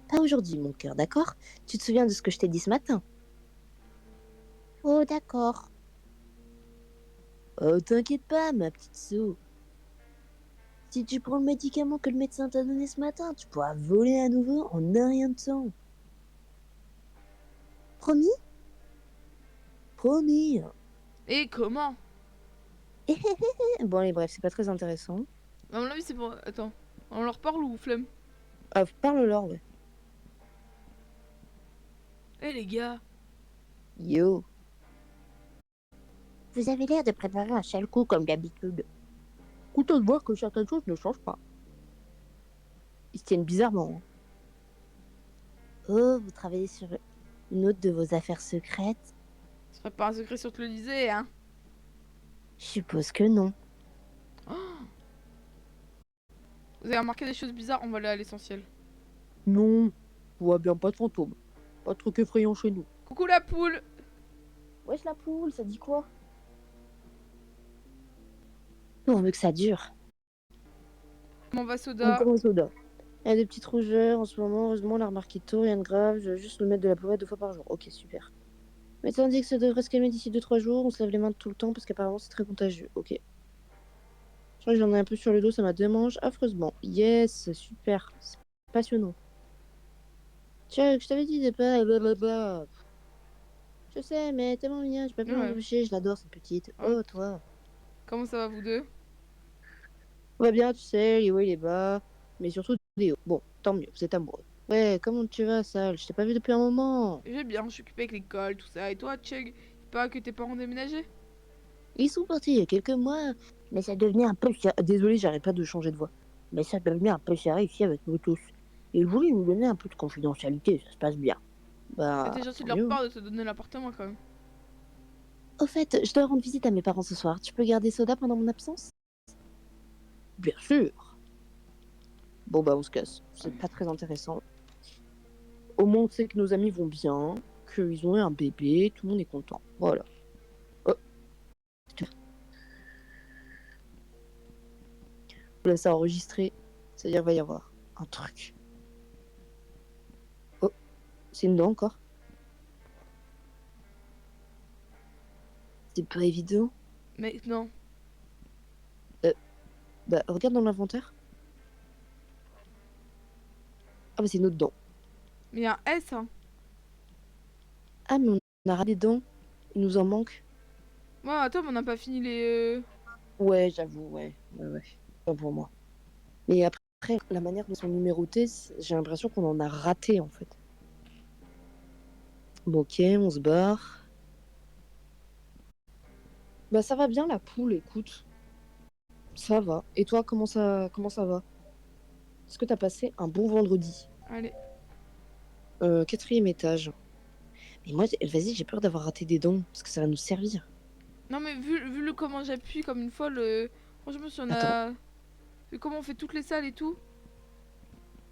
Pas aujourd'hui, mon cœur, d'accord? Tu te souviens de ce que je t'ai dit ce matin? Oh, d'accord. Oh, t'inquiète pas, ma petite sou. Si tu prends le médicament que le médecin t'a donné ce matin, tu pourras voler à nouveau en un rien de temps. Promis? Promis. Et comment? Bon, allez, bref, c'est pas très intéressant. À mon avis, c'est pour. Attends. On leur parle ou flemme? Ah, parle-leur, ouais. Eh les gars. Yo. Vous avez l'air de préparer un sale coup comme d'habitude. Content de voir que certaines choses ne changent pas. Ils se tiennent bizarrement. Hein. Oh, vous travaillez sur une autre de vos affaires secrètes? Ce serait pas un secret si on te le disait, hein? Je suppose que non. Vous avez remarqué des choses bizarres? On va aller à l'essentiel. Non. On voit bien pas de fantômes. Pas de trucs effrayants chez nous. Coucou la poule! Wesh la poule, ça dit quoi? On veut que ça dure. Comment va Soda? Encore un soda. Elle a des petites rougeurs en ce moment. Heureusement, elle a remarqué tôt, rien de grave. Je vais juste lui mettre de la pommade 2 fois par jour. Ok, super. Mais tandis que ça devrait se calmer d'ici 2-3 jours, on se lave les mains tout le temps parce qu'apparemment c'est très contagieux. Ok. Je crois que j'en ai un peu sur le dos, ça m'a démange affreusement. Yes, super. C'est passionnant. Tiens, je t'avais dit de pas. Blablabla. Je sais, mais elle est tellement mignonne, je peux pas Ouais. m'empêcher, je l'adore cette petite. Ouais. Oh, toi. Comment ça va vous deux? Tout va bien, tu sais, les hauts et les bas. Mais surtout des hauts. Bon, tant mieux, vous êtes amoureux. Ouais, comment tu vas, Sal? Je t'ai pas vu depuis un moment. J'ai bien, je suis occupée avec l'école, tout ça. Et toi, Chug? Il paraît que tes parents ont déménagé? Ils sont partis il y a quelques mois. Mais ça devenait un peu... Désolé, j'arrête pas de changer de voix. Mais ça devenait un peu serré ici avec nous tous. Ils voulaient nous donner un peu de confidentialité, ça se passe bien. Bah, C'était gentil tant de leur mieux. part de te donner l'appartement quand même. Au fait, je dois rendre visite à mes parents ce soir. Tu peux garder Soda pendant mon absence? Bien sûr. Bon bah on se casse. C'est pas très intéressant. Au moins on sait que nos amis vont bien, qu'ils ont eu un bébé, tout le monde est content. Voilà. Oh, je laisse ça enregistrer. C'est-à-dire qu'il va y avoir un truc. Oh, c'est une dent encore. C'est pas évident. Mais non. Bah regarde dans l'inventaire. Ah bah c'est une autre dent. Mais il y a un S, hein. Ah mais on a raté des dents. Il nous en manque. Ouais, attends, mais on n'a pas fini les... Ouais, j'avoue, ouais. Pas pour moi. Mais après, la manière dont ils sont numérotés, j'ai l'impression qu'on en a raté en fait. Bon, ok, on se barre. Bah ça va bien la poule, écoute. Ça va. Et toi, comment ça va? Est-ce que t'as passé un bon vendredi? Allez. 4e étage. Mais moi, vas-y, j'ai peur d'avoir raté des dents, parce que ça va nous servir. Non mais vu le comment j'appuie comme une folle, franchement si on Attends, a... Vu comment on fait toutes les salles et tout.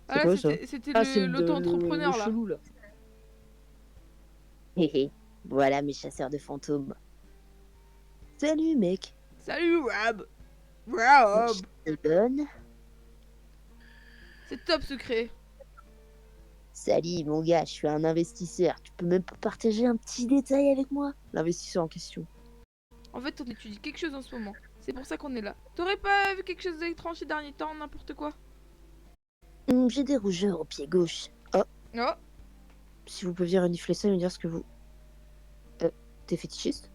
Ah c'est là quoi ça? c'était Ah, c'est le l'auto-entrepreneur là. chelou, là. Hé hé, voilà mes chasseurs de fantômes. Salut, mec. Salut Rob. Rob. Je te donne. C'est top secret. Salut mon gars, je suis un investisseur. Tu peux même pas partager un petit détail avec moi? L'investisseur en question. En fait on étudie quelque chose en ce moment. C'est pour ça qu'on est là. T'aurais pas vu quelque chose d'étrange ces derniers temps, n'importe quoi? J'ai des rougeurs au pied gauche. Oh. Si vous pouviez renifler ça et me dire ce que vous... T'es fétichiste?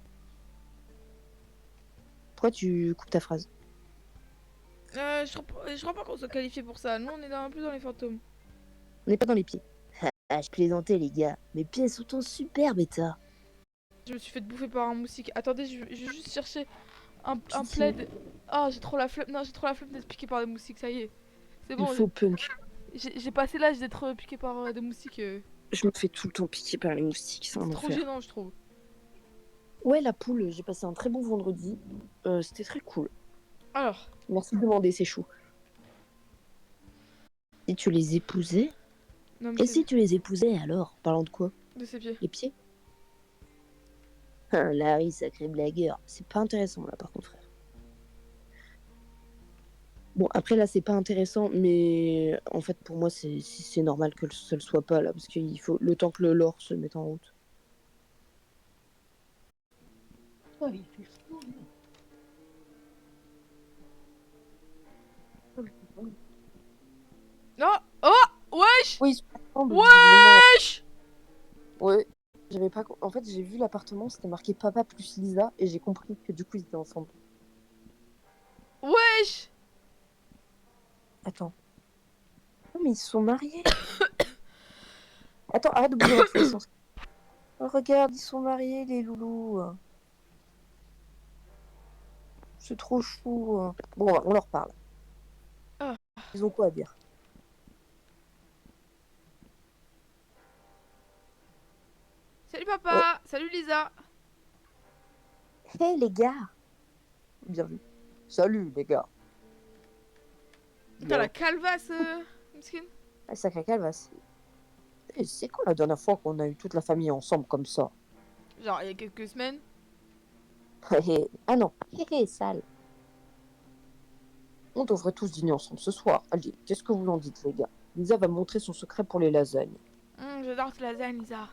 Pourquoi tu coupes ta phrase? Je crois pas qu'on soit qualifié pour ça. Nous on est un peu dans les fantômes. On n'est pas dans les pieds. Ah, je plaisantais les gars. Mes pieds sont en super bêta. Je me suis fait bouffer par un moustique. Attendez, je vais juste chercher un Pitié. plaid. Oh, j'ai trop la flemme. Non, j'ai trop la flemme d'être piqué par des moustiques, ça y est. C'est Il bon, faut punk. j'ai passé l'âge d'être piqué par des moustiques. Je me fais tout le temps piquer par les moustiques, c'est un C'est trop enfer. gênant, je trouve. Ouais, la poule, j'ai passé un très bon vendredi. C'était très cool. Alors, Merci de demander, c'est chou. Si tu les épousais? non mais Et si tu les épousais alors? Parlant de quoi? de ses pieds. Les pieds? Ah, Larry, sacré blagueur. C'est pas intéressant là par contre, frère. Bon, après là, c'est pas intéressant, mais en fait, pour moi, c'est normal que ça le soit pas là, parce qu'il faut le temps que le lore se mette en route. Oh, il fait fou. Oh, oh, wesh, Oui, ils sont ensemble, wesh. ouais, j'avais pas. En fait, j'ai vu l'appartement, c'était marqué papa plus Lisa, et j'ai compris que du coup, ils étaient ensemble. Wesh. Attends. Non, mais ils se sont mariés. Attends, arrête de bouger votre face. Oh, regarde, ils sont mariés, les loulous. C'est trop chou. Bon, on leur parle. Ah. Ils ont quoi à dire? Salut papa, salut Lisa. Hey les gars. Bien vu. Salut les gars. T'as la calvasse, Miskin. Ah, sacré calvasse. Et c'est quand la dernière fois qu'on a eu toute la famille ensemble comme ça? Genre, il y a quelques semaines. Ah non, sale. On devrait tous dîner ensemble ce soir. Allez, qu'est-ce que vous en dites les gars? Lisa va montrer son secret pour les lasagnes. J'adore tes lasagnes, Lisa.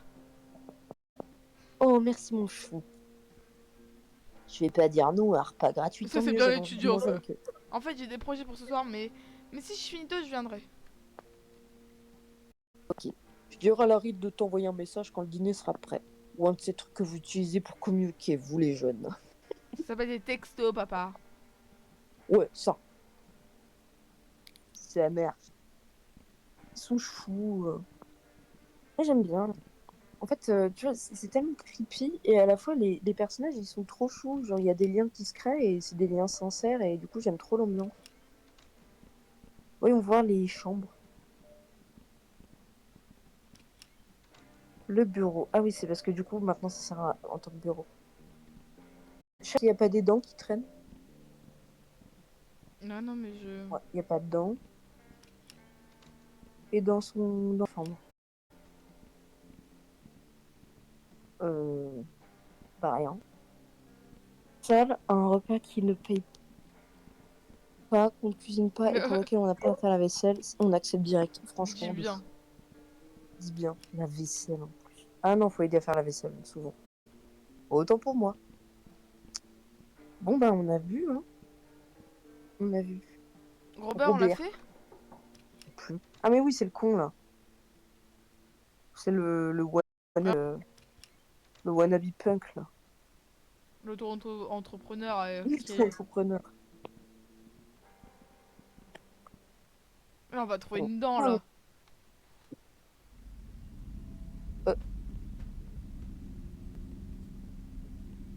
Oh, merci mon chou. Je vais pas dire non à un repas gratuit. Ça, tant c'est mieux, bien j'avais envie de étudiant, manger ça. avec eux. En fait, j'ai des projets pour ce soir, mais si je finis tôt, je viendrai. Je dirai à Larry de t'envoyer un message quand le dîner sera prêt. Ou un de ces trucs que vous utilisez pour communiquer, vous les jeunes. Ça s'appelle des textos, papa. Ouais, ça. C'est la merde. Ils sont choux. Moi, j'aime bien. En fait, tu vois, c'est tellement creepy. Et à la fois, les personnages, ils sont trop choux. Genre, il y a des liens qui se créent et c'est des liens sincères. Et du coup, j'aime trop l'ambiance. Voyons voir les chambres. Le bureau. Ah oui, c'est parce que du coup, maintenant, ça sert en tant que bureau. Il n'y a pas des dents qui traînent? Non, non, mais je... Ouais, il n'y a pas de dents. Et dans son chambre. Euh... Bah rien. Salle, un repas qui ne paye pas, qu'on ne cuisine pas et pour lequel on n'a pas à faire la vaisselle, on accepte direct. dis Franchement, bien. dis bien. La vaisselle en plus. Ah non, faut aider à faire la vaisselle, souvent. Autant pour moi. Bon, bah on a vu, hein. On a vu. Robert, on l'a Robert. fait? Plus. Ah mais oui, c'est le con, là. C'est le wannabe punk, là. L'auto-entrepreneur qui est... L'entrepreneur. Là, on va trouver Bon. une dent, Ah, là. euh,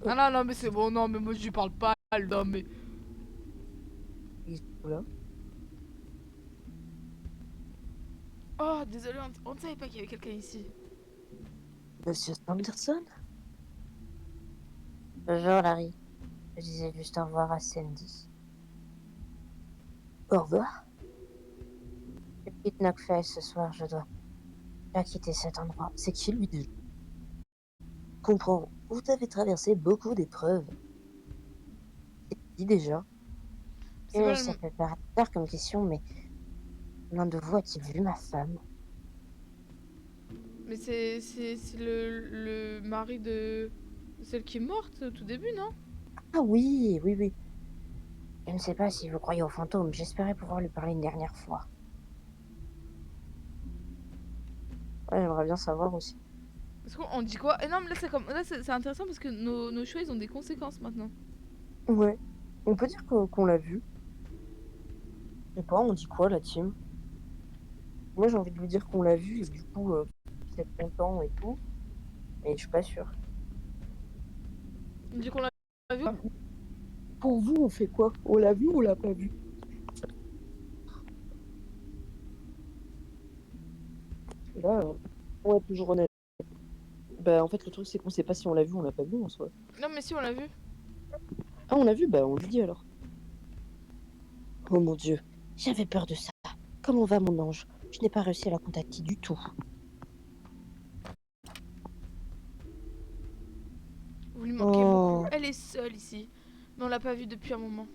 Ah non, non, mais c'est bon, non, mais moi, je lui parle pas, non, mais... il est où, là? Oh, désolé, on ne savait pas qu'il y avait quelqu'un ici. Monsieur Sanderson? Bonjour, Larry. Je disais juste au revoir à Sandy. Au revoir. Je quitte Knockfest ce soir, je dois pas quitter cet endroit. C'est qui, lui, déjà? Comprends, vous avez traversé beaucoup d'épreuves. C'est qui, déjà? C'est quoi Ça le... peut paraître bizarre comme question, mais l'un de vous a-t-il vu ma femme? Mais c'est le mari de celle qui est morte au tout début, non? Ah oui, oui, oui. Je ne sais pas si vous croyez aux fantômes. J'espérais pouvoir lui parler une dernière fois. Ouais, j'aimerais bien savoir aussi. Parce qu'on dit quoi? Et non, mais là, c'est comme... là, c'est intéressant parce que nos choix, ils ont des conséquences maintenant. Ouais. On peut dire qu'on l'a vu. Je sais pas, on dit quoi, la team? Moi, j'ai envie de lui dire qu'on l'a vu, et du coup, qu'il est content et tout. Mais je suis pas sûre. On dit qu'on l'a vu? Pour vous, on fait quoi? On l'a vu ou on l'a pas vu? Là, on est toujours honnête. Bah, en fait, le truc, c'est qu'on sait pas si on l'a vu ou on l'a pas vu en soi. Non, mais si, on l'a vu. Ah, on l'a vu? Bah, on lui dit alors. Oh mon Dieu, j'avais peur de ça. Comment va mon ange? Je n'ai pas réussi à la contacter du tout. Vous lui manquez Oh, beaucoup. Elle est seule ici. Mais on l'a pas vue depuis un moment.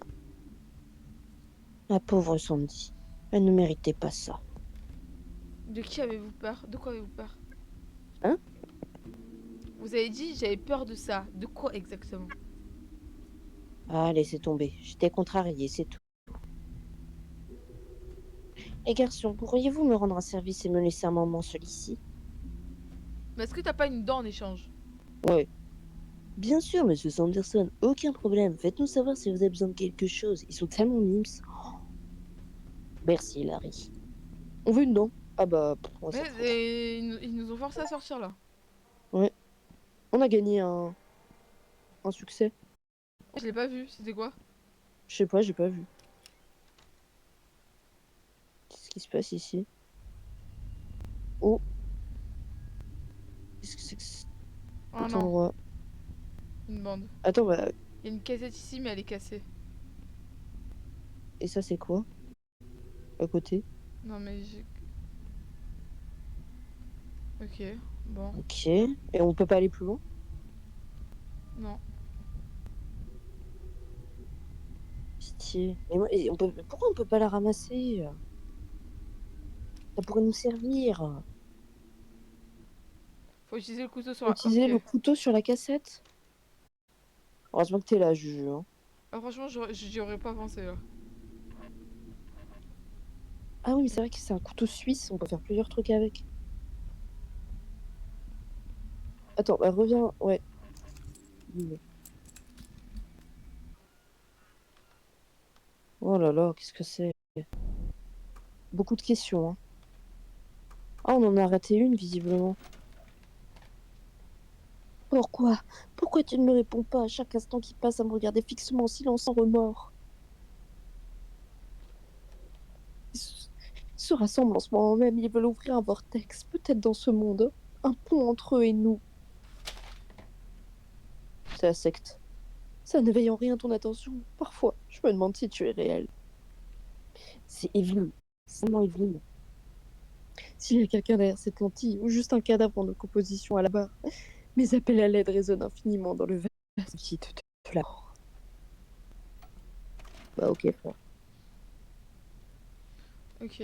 la pauvre Sandy. Elle ne méritait pas ça. De qui avez-vous peur? De quoi avez-vous peur? Hein? Vous avez dit j'avais peur de ça. De quoi exactement? Ah, laissez tomber. J'étais contrariée, c'est tout. Les garçons, pourriez-vous me rendre un service et me laisser un moment seul ici? Mais est-ce que t'as pas une dent en échange? Ouais. Bien sûr, monsieur Sanderson, aucun problème. Faites-nous savoir si vous avez besoin de quelque chose. Ils sont tellement mimes. Merci, Larry. On veut une dent? Ah bah, on va s'en Mais foutre. ils nous ont forcé à sortir là. Ouais. On a gagné un succès. Je l'ai pas vu, c'était quoi? Je sais pas, j'ai pas vu. Qu'est-ce qui se passe ici? Oh, qu'est-ce que c'est que cet Oh non, endroit? une bande. Attends, bah, Il y a une cassette ici, mais elle est cassée. et ça c'est quoi? À côté? Non, mais j'ai. Ok, bon, Ok. Et on peut pas aller plus loin? non. Pitié. Et pourquoi on peut pas la ramasser? Ça pourrait nous servir. Faut utiliser le couteau sur Faut la. utiliser Ok. le couteau sur la cassette? Heureusement que t'es là, Juju. Hein. Ah, franchement, j'y aurais pas pensé là. Ah oui, mais c'est vrai que c'est un couteau suisse, on peut faire plusieurs trucs avec. Attends, bah reviens, ouais. Oh là là, qu'est-ce que c'est? Beaucoup de questions, hein. Ah, on en a raté une, visiblement. Pourquoi? Pourquoi tu ne me réponds pas à chaque instant qui passe à me regarder fixement en silence sans remords? Ils se rassemblent en ce moment même, ils veulent ouvrir un vortex, peut-être dans ce monde. Un pont entre eux et nous. C'est la secte. Ça n'éveille en rien ton attention. Parfois, je me demande si tu es réel. C'est Evelyne. C'est vraiment Evelyne. S'il y a quelqu'un derrière cette lentille, ou juste un cadavre en decomposition à la barre, mes appels à l'aide résonnent infiniment dans le vaste vide de la mort. Bah ok, frère. Ok,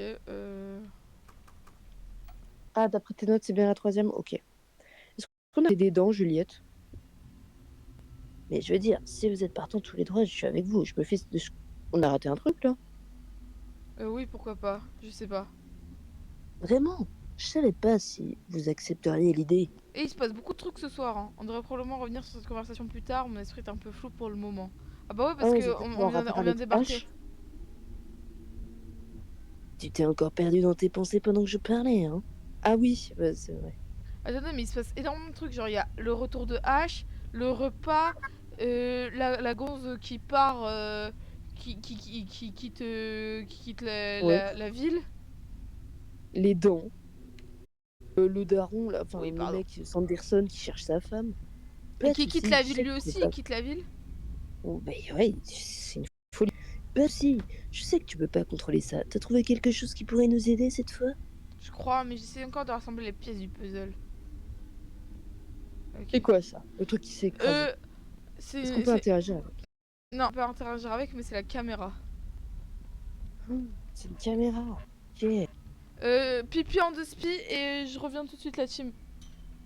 Ah, d'après tes notes, c'est bien la troisième? Ok. Est-ce qu'on a des dents, Juliette? Mais je veux dire, si vous êtes partants tous les trois, je suis avec vous. Je me fais... On a raté un truc, là? oui, pourquoi pas. Je sais pas. Vraiment? Je savais pas si vous accepteriez l'idée. Et il se passe beaucoup de trucs ce soir, hein. On devrait probablement revenir sur cette conversation plus tard. Mon esprit est un peu flou pour le moment. Ah bah ouais, Ah parce ouais, que c'est peut-être en rapport on vient de avec débarquer. H. Tu t'es encore perdu dans tes pensées pendant que je parlais, hein? Ah oui, bah, c'est vrai. Attendez, mais il se passe énormément de trucs. Genre, il y a le retour de H, le repas, la gonze qui part, qui quitte Ouais. la ville. Les dents. Le daron, là, enfin, Oui, le pardon. mec, Sanderson qui cherche sa femme. Et Pas de qui quitte soucis, la je ville sais lui que tu peux aussi, pas. il quitte la ville. Oh, bah ouais, c'est une folie. Bah si, je sais que tu peux pas contrôler ça. T'as trouvé quelque chose qui pourrait nous aider cette fois? Je crois, mais j'essaie encore de rassembler les pièces du puzzle. C'est Ok. quoi ça? Le truc qui s'est écrasé. Euh, Est-ce qu'on c'est... peut c'est- interagir avec? Non, on peut interagir avec, mais c'est la caméra. C'est une caméra. Ok. Pipi en deux spi et je reviens tout de suite la team.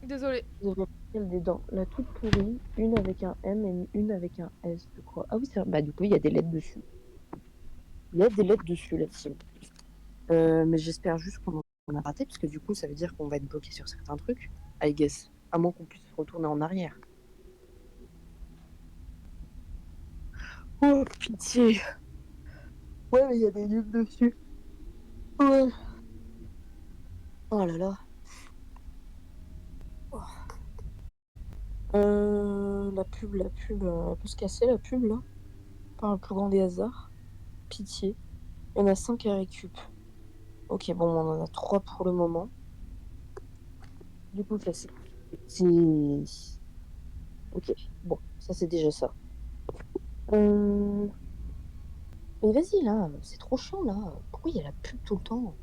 Désolée. Vous avez celle des dents. La toute pourrie, une avec un M et une avec un S, je crois. Ah oui, c'est bah du coup, il y a des lettres dessus. Il y a des lettres dessus, la team. Mais j'espère juste qu'on a raté, parce que du coup, ça veut dire qu'on va être bloqué sur certains trucs, I guess. À moins qu'on puisse retourner en arrière. Oh, pitié. Ouais, mais il y a des livres dessus. Ouais. Oh là là. Oh. La pub, elle peut se casser, la pub, là. Par le plus grand des hasards. Pitié. Il y en a 5 à récup. Ok, bon, on en a 3 pour le moment. Du coup, ça, c'est... Ok, bon, ça, c'est déjà ça. Mais vas-y, là, c'est trop chiant, là. Pourquoi il y a la pub tout le temps?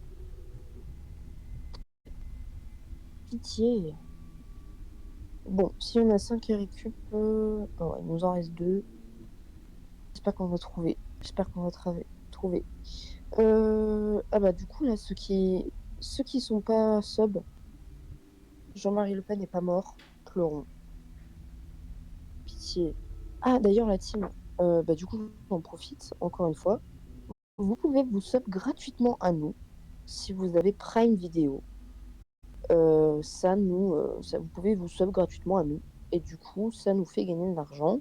Pitié. Bon, si on a 5 à récup, oh, ouais, il nous en reste 2. J'espère qu'on va trouver. J'espère qu'on va trouver. Ah bah du coup, là, ceux qui sont pas sub, Jean-Marie Le Pen n'est pas mort. Pleurons. Pitié. Ah, d'ailleurs, la team, bah du coup, j'en profite, encore une fois. Vous pouvez vous sub gratuitement à nous, si vous avez Prime Video. Vous pouvez vous sub gratuitement à nous. Et du coup, ça nous fait gagner de l'argent,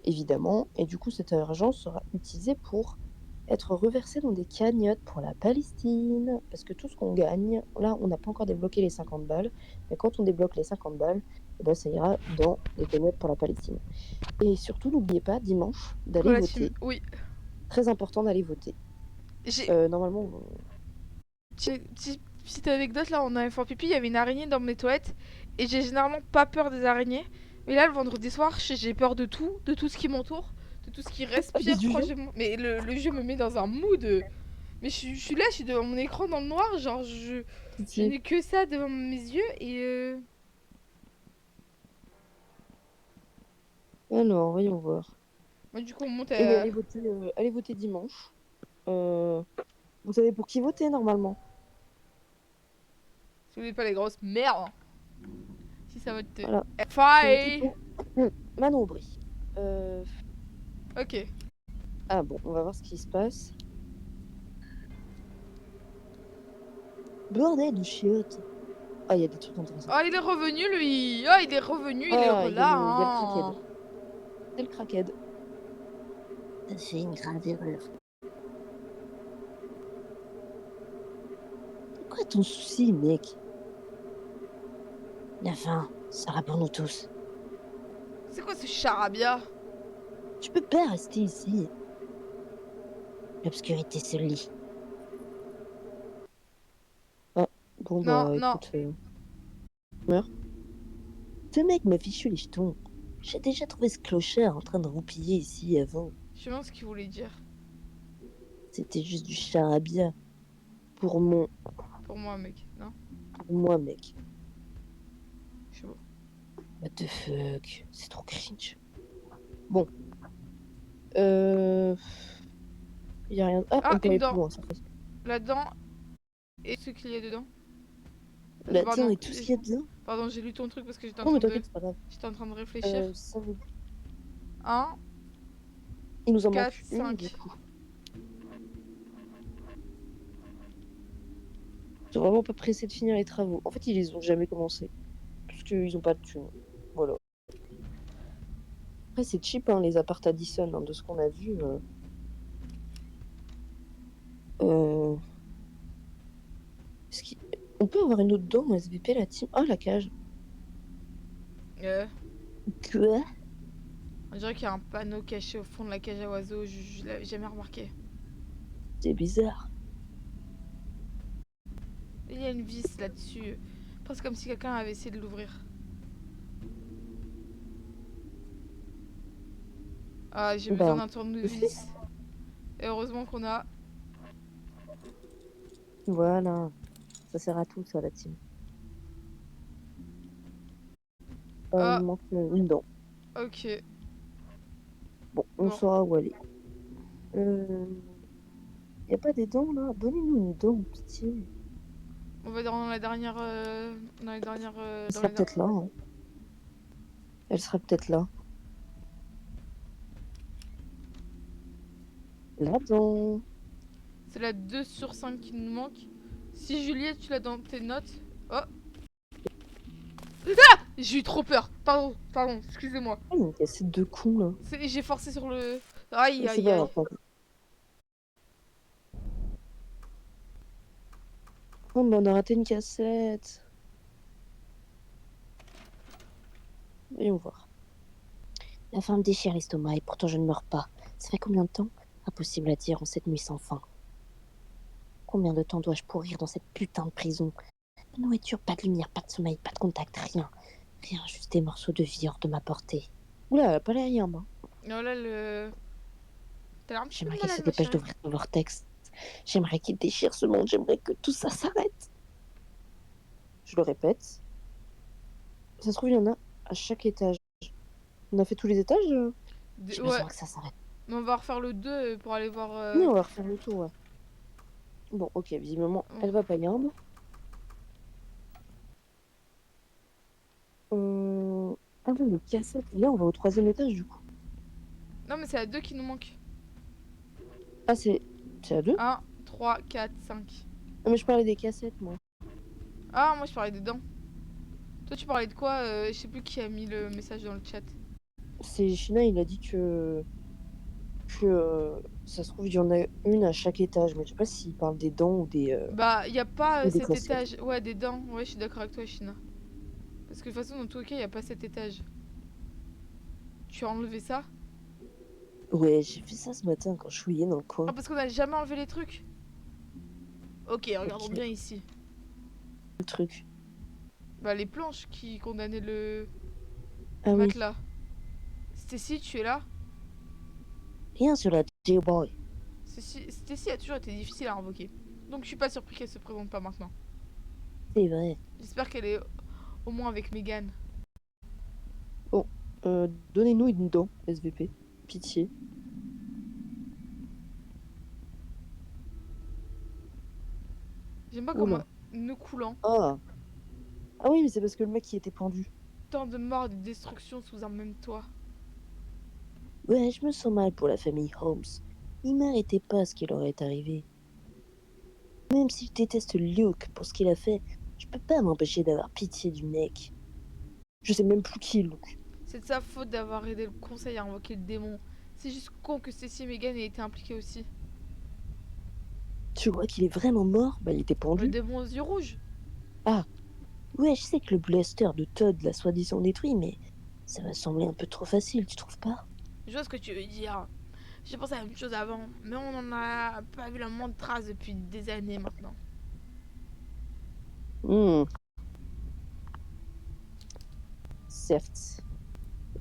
évidemment. Et du coup, cet argent sera utilisé pour être reversé dans des cagnottes pour la Palestine. Parce que tout ce qu'on gagne, là, on n'a pas encore débloqué les 50 balles. Mais quand on débloque les 50 balles, eh ben, ça ira dans les cagnottes pour la Palestine. Et surtout, n'oubliez pas, dimanche, Quoi d'aller la team? voter. Oui. Très important d'aller voter. J'ai... Normalement, Petite anecdote, là, on avait fait pipi, il y avait une araignée dans mes toilettes. Et j'ai généralement pas peur des araignées. Mais là, le vendredi soir, j'ai peur de tout ce qui m'entoure, de tout ce qui à cause respire du proche jeu. de moi. Mais le jeu me met dans un mood. Mais je suis là, je suis devant mon écran dans le noir, genre je Pitié. n'ai que ça devant mes yeux et Alors, voyons voir. moi du coup on monte Et oui, à... allez voter dimanche. Euh, Vous savez pour qui voter normalement? Si vous voulez pas les grosses merdes, si ça va te... Voilà. Faut voter Fire. pour Manon Aubry. Euh, Ok. Ah bon, on va voir ce qui se passe. Bordel de chiottes. Ah, il y a des trucs intéressants. Oh il est revenu lui. Oh il est revenu, il est Ah, là il y a le hein. crackhead. C'est le crackhead. T'as fait une grave erreur. C'est quoi ton souci, mec? La fin sera pour nous tous. C'est quoi ce charabia? Tu peux pas rester ici. L'obscurité se lit. Ah, bon Non, bah non. écoute, Ce mec m'a fichu les jetons. J'ai déjà trouvé ce clochard en train de roupiller ici avant. Je me demande ce qu'il voulait dire. C'était juste du charabia. Pour moi, Mec. Non? mec. Je sais pas. What the fuck? C'est trop cringe. Bon. Y a rien. Ah, Ah, on peut une aller dent. plus loin, ça fait. La-dent et ce qu'il y a dedans. Là-dedans Pardon, et tout ce qu'il y a dedans. pardon, j'ai lu ton truc parce que j'étais en Non, mais train de... t'inquiète, c'est pas grave. J'étais en train de réfléchir. Ça veut... 1, Il nous en 4, manque une, 5. du coup. Ils sont vraiment pas pressés de finir les travaux. En fait, ils les ont jamais commencé. Parce qu'ils ont pas de thunes. Voilà. Après, c'est cheap, hein, les apparts Addison, hein, de ce qu'on a vu. On peut avoir une autre dent en SVP, la team. Ah, la cage. Quoi? On dirait qu'il y a un panneau caché au fond de la cage à oiseaux. Je l'avais jamais remarqué. C'est bizarre. Il y a une vis là-dessus. Presque comme si quelqu'un avait essayé de l'ouvrir. Ah, j'ai besoin d'un tournevis. Et heureusement qu'on a... Voilà. Ça sert à tout, ça, la team. Il me manque une dent. Ok. Bon, on saura où aller. Y a pas des dents, là? Donnez-nous une dent, pitié. On va dans la dernière... dans les dernières... Elle sera peut-être là, hein. Elle sera peut-être là. La dent. C'est la 2 sur 5 qui nous manque. Si Juliette, tu l'as dans tes notes... Oh. Ah, j'ai eu trop peur. Pardon, excusez-moi. Ah, mais il y a ces deux cons, là. J'ai forcé sur le... Aïe, C'est aïe, pas aïe. grave. Oh, mais on a raté une cassette. Voyons voir. La faim me déchire l'estomac et pourtant je ne meurs pas. Ça fait combien de temps? Impossible à dire en cette nuit sans fin. Combien de temps dois-je pourrir dans cette putain de prison? Pas de nourriture, pas de lumière, pas de sommeil, pas de contact, rien. Rien, juste des morceaux de vie hors de ma portée. Oula, elle a pas l'air rien, moi. Non, là, le... T'as l'air un petit peu J'aimerais qu'elle malade, se ma dépêche chérie. d'ouvrir le vortex. J'aimerais qu'il déchire ce monde, j'aimerais que tout ça s'arrête. Je le répète. Ça se trouve, il y en a à chaque étage. On a fait tous les étages? J'ai besoin que ça s'arrête. Mais on va refaire le 2 pour aller voir... Oui, on va refaire le tour, ouais. Bon, ok, visiblement, elle va pas bien. Ah oui, les cassettes. Là, on va au 3e étage, du coup. Non, mais c'est la 2 qui nous manque. Ah, c'est la 2? 1, 3, 4, 5. Non, mais je parlais des cassettes, moi. Ah, moi je parlais des dents. Toi, tu parlais de quoi? Je sais plus qui a mis le message dans le chat. C'est Shina, il a dit que ça se trouve, il y en a une à chaque étage, mais je sais pas s'il parle des dents ou des... Bah, y a pas ou des cet cassettes. étage. Ouais, des dents. Ouais, je suis d'accord avec toi, China. Parce que de toute façon, dans tous les cas, y a pas cet étage. Tu as enlevé ça? Ouais, j'ai fait ça ce matin quand je fouillais dans le coin. Ah, parce qu'on a jamais enlevé les trucs. Ok, regardons bien ici. Le truc. Bah, les planches qui condamnaient le Ah oui. matelas. Stacy, tu es là? Rien sur la J-Boy. Stacy a toujours été difficile à invoquer. Donc je suis pas surpris qu'elle se présente pas maintenant. C'est vrai. J'espère qu'elle est au moins avec Megan. Bon, donnez-nous une dent, SVP. Pitié. J'aime pas Oula. comment nous coulant. Ah. Ah oui, mais c'est parce que le mec, il était pendu. Tant de morts et de destruction sous un même toit. Ouais, je me sens mal pour la famille Holmes. Il méritait pas ce qui leur est arrivé. Même si je déteste Luke pour ce qu'il a fait, je peux pas m'empêcher d'avoir pitié du mec. Je sais même plus qui est Luke. C'est de sa faute d'avoir aidé le conseil à invoquer le démon. C'est juste con que Stacy et Megan aient été impliquées aussi. Tu vois qu'il est vraiment mort? Bah, il était Le pendu. démon aux yeux rouges. Ouais, je sais que le blaster de Todd l'a soi-disant détruit, mais ça m'a semblé un peu trop facile, tu trouves pas? Je vois ce que tu veux dire. J'ai pensé à la même chose avant, mais on en a pas vu la moindre trace depuis des années maintenant. Certes.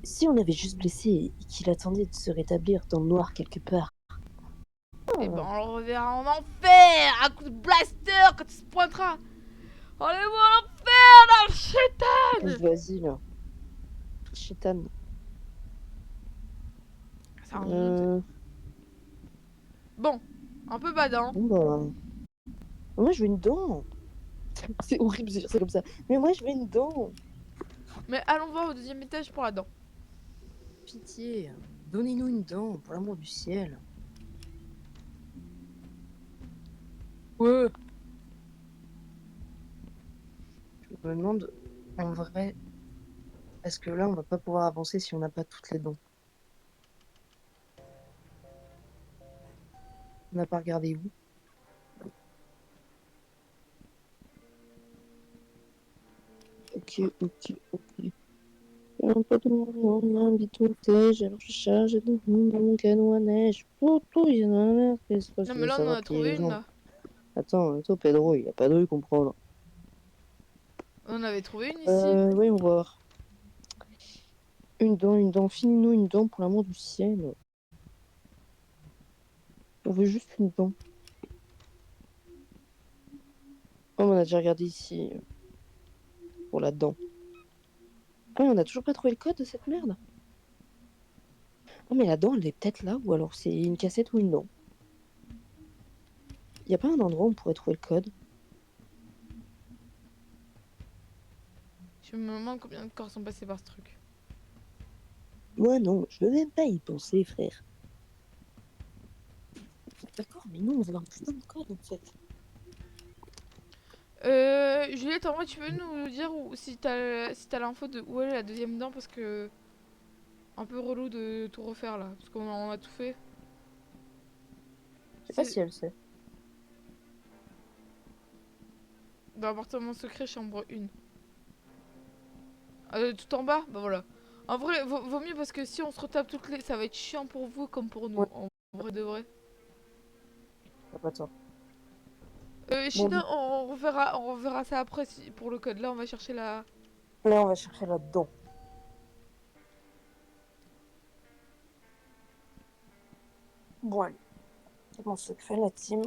Si on avait juste blessé et qu'il attendait de se rétablir dans le noir quelque part. Et ben on le reverra en enfer à coup de blaster quand il se pointera. Allez-vous en enfer dans le chétan. Vas-y, là. Chétan. Ça remonte. Bon, un peu badant. Bon, bah... Moi, je veux une dent. C'est horrible de dire ça comme ça. Mais moi, je veux une dent. Mais allons voir au deuxième étage pour la dent. Pitié. Donnez-nous une dent, pour l'amour du ciel. Ouais. Je me demande, en vrai, est-ce que là, on va pas pouvoir avancer si on n'a pas toutes les dents? On n'a pas regardé où? Ok, ok, ok. Un peu de mon habitude, alors je charge de mon canot à neige. Tout, il y en a un air, qu'est-ce Non que mais là ça on en va a plier trouvé les une gens. là. Attends, Pedro, il a pas de comprendre. On en avait trouvé une ici. Voyons voir. Une dent, finis-nous une dent pour l'amour du ciel. On veut juste une dent. Oh, on a déjà regardé ici pour la dent. Ah, mais on a toujours pas trouvé le code de cette merde. Oh, mais la dent, elle est peut-être là, ou alors c'est une cassette ou une dent. Y a pas un endroit où on pourrait trouver le code? Je me demande combien de corps sont passés par ce truc. Moi, non, je veux même pas y penser, frère. D'accord, mais non, on veut un putain de code, en fait. Juliette, en vrai, tu peux nous dire si t'as l'info de où est la deuxième dent parce que un peu relou de tout refaire là parce qu'on a tout fait. Je sais pas C'est si elle sait. dans l'appartement secret chambre 1. Tout en bas, bah voilà. En vrai, vaut mieux parce que si on se retape toutes les, ça va être chiant pour vous comme pour nous. Ouais, En vrai de vrai. t'as pas tort. Bon, China, on reverra ça après pour le code. Là, on va chercher la. là, on va chercher la dent. Bon, allez. Comment se fait la team?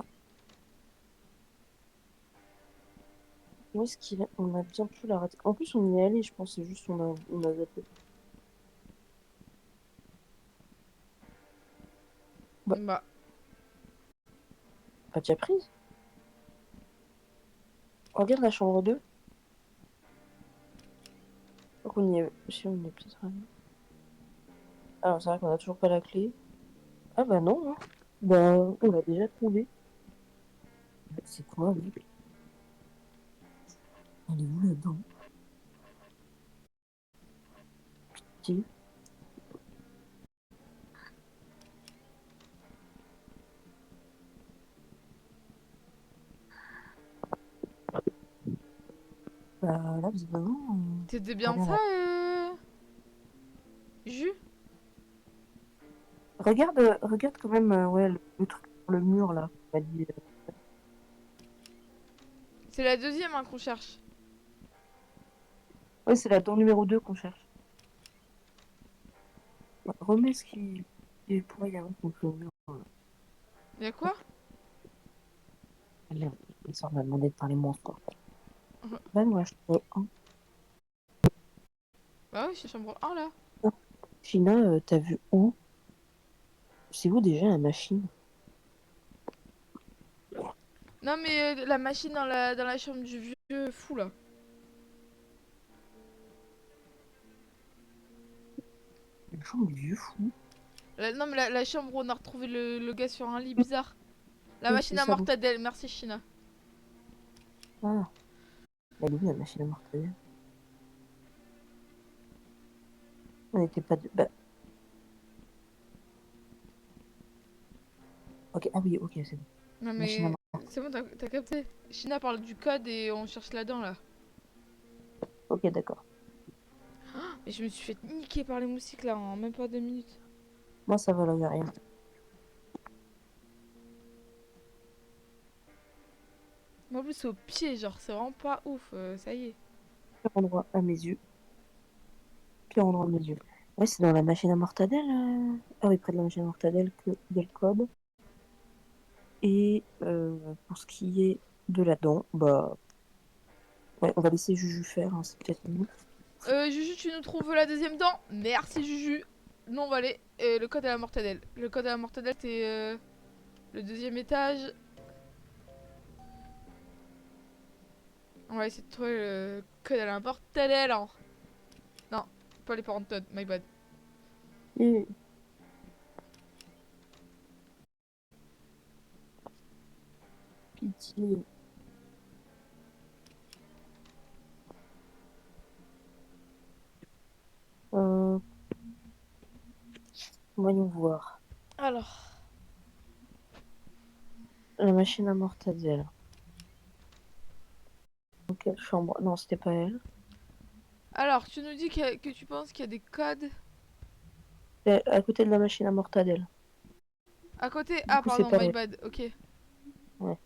Où est-ce qu'il est? On a bien pu la rater. En plus, on y est allé, je pense. C'est juste on a zappé. Bah, Bah, pas déjà prise? Regarde la chambre 2. Donc on y est. Si on y est peut-être allé. Alors, c'est vrai qu'on a toujours pas la clé. Ah bah non, hein. Bah, on l'a déjà trouvé. C'est quoi, oui? Elle est où la dent? Si. Bah là, visiblement, c'était bien regarde, ça, Jus? regarde quand même ouais, le truc sur le mur là. On m'a dit, C'est la deuxième hein, qu'on cherche. ouais, c'est la dent numéro 2 qu'on cherche. Ouais, remets ce qui pourrait y avoir contre le mur. Y'a quoi? Allez, ça m'a demandé de parler moins fort. Bah, moi, je trouve un. Bah oui, c'est chambre 1 là. China, t'as vu où? C'est où déjà la machine? Non mais la machine dans la chambre du vieux fou là. Le chambre du vieux fou. Non mais la chambre où on a retrouvé le gars sur un lit bizarre. La Oui, c'est machine à ça. Bon. mortadelle, merci China. Ah, elle est où la machine à mortadelle? On n'était pas de. Bah, ok, ah oui, ok, c'est bon. Non Machine à mais c'est bon, t'as capté. China parle du code et on cherche là-dedans là. Ok, d'accord. Mais je me suis fait niquer par les moustiques là en même pas 2 minutes. Moi, ça va, là, y a rien. Mais en plus c'est au pied, genre c'est vraiment pas ouf, ça y est. Endroit à mes yeux. pire endroit de mes yeux. Ouais, c'est dans la machine à mortadelle. Ah oui, près de la machine à mortadelle qu'il y a le code. Et pour ce qui est de la dent, bah ouais, on va laisser Juju faire, hein, c'est peut-être mieux. Juju, tu nous trouves la deuxième dent? Merci Juju. Nous on va aller. Le code à la mortadelle. Le code à la mortadelle, c'est le deuxième étage. On va essayer de trouver le code à la mortadelle. Hein. Non, pas les parents de Todd, my bad. Et... Pitié. Euh, Voyons voir. Alors, La machine à mortadelle. Dans quelle chambre? Non, c'était pas elle. tu nous dis que tu penses qu'il y a des codes C'est à côté de la machine à mortadelle. à côté. Du Ah, coup, c'est pardon, pas my elle. bad. Ok. Ouais.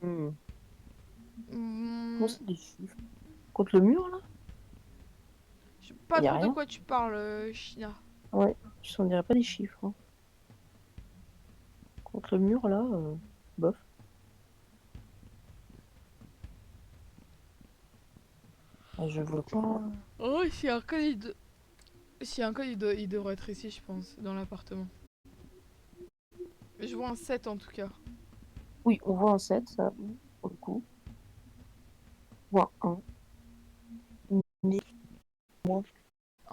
Hmm. Comment Hmm, c'est des chiffres? Contre le mur, là? je sais pas Y a trop de rien? quoi tu parles, China. Ouais, on dirait pas des chiffres. Hein. Contre le mur, là, bof. Ah, je vois pas. Oh, s'il y a un code, s'il y a un code, il devrait être ici, je pense, dans l'appartement. Je vois un 7 en tout cas. Oui, on voit un 7, ça, pour le coup. On voit un. Mais moi,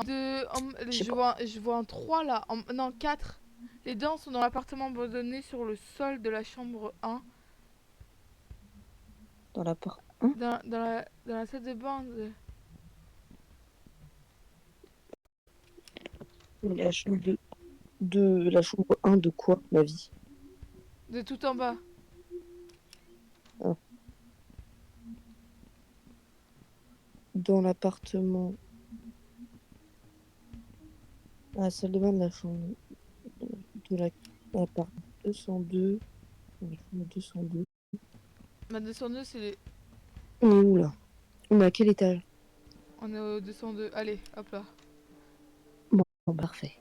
je sais pas. Je vois un 3 là. Non, 4. Les dents sont dans l'appartement abandonné sur le sol de la chambre 1. Dans la porte. Hein? Dans la salle de bain La chambre de la chambre un de quoi, ma vie? de tout en bas. Ah. Dans l'appartement. À la salle de bain de la chambre de l'appart 202. La chambre 202. Ma 202, c'est les... On est où là? On est à quel étage? On est au 202. Allez, hop là. Bon, parfait.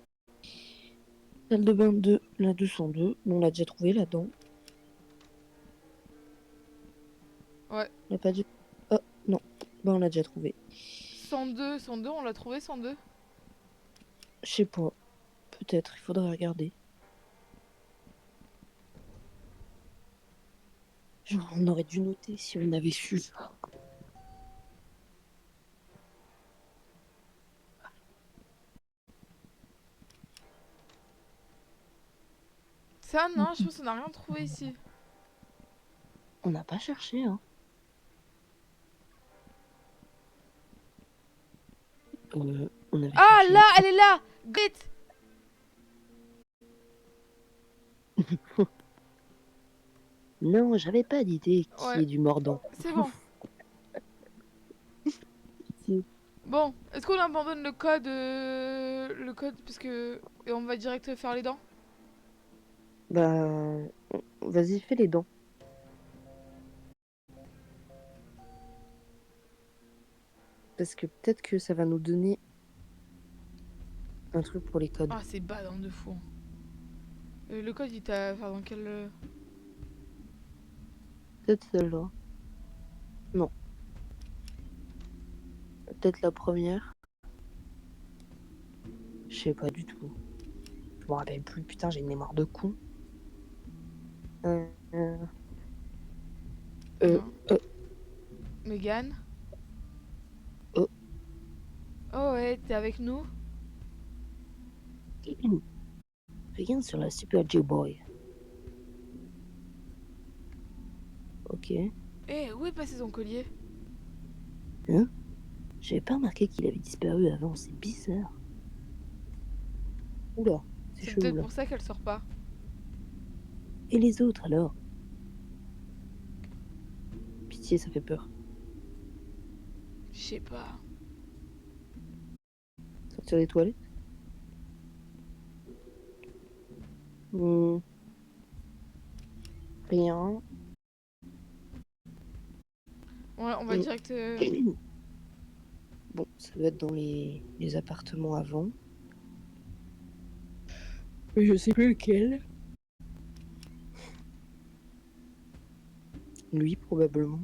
Salle de bain de la 202. On l'a déjà trouvé là-dedans. Ouais. On l'a pas dit. Oh, non. Bah, on l'a déjà trouvé. 102, on l'a trouvé 102. Je sais pas. Peut-être, il faudrait regarder. Genre, on aurait dû noter si on avait su. Ça, non, je pense qu'on n'a rien trouvé ici. On n'a pas cherché, hein. On avait Ah, cherché. là, elle est là. Vite. Non, j'avais pas d'idée qui Ouais, est du mordant. c'est bon. Si. Bon, est-ce qu'on abandonne le code parce que... Et on va direct faire les dents? Bah, vas-y, fais les dents. Parce que peut-être que ça va nous donner un truc pour les codes. Ah, c'est badant de fou. Le code, il t'a... Enfin, dans quel... Peut-être celle-là. Non. Peut-être la première. Je sais pas du tout. Je me rappelle plus. Putain, j'ai une mémoire de con. Euh, euh, euh, Non. euh, Megan? oh. Oh ouais, t'es avec nous? Regarde sur la Super J-Boy. Ok. Eh, où est passé ton collier? Hein? J'avais pas remarqué qu'il avait disparu avant. C'est bizarre. Oula, c'est C'est chelou peut-être là. pour ça qu'elle sort pas. Et les autres alors? Pitié, ça fait peur. Je sais pas. Sortir des toilettes? Rien. Ouais, on va Mm. direct. Bon, ça doit être dans les appartements avant. Mais je sais plus lequel. Lui, probablement.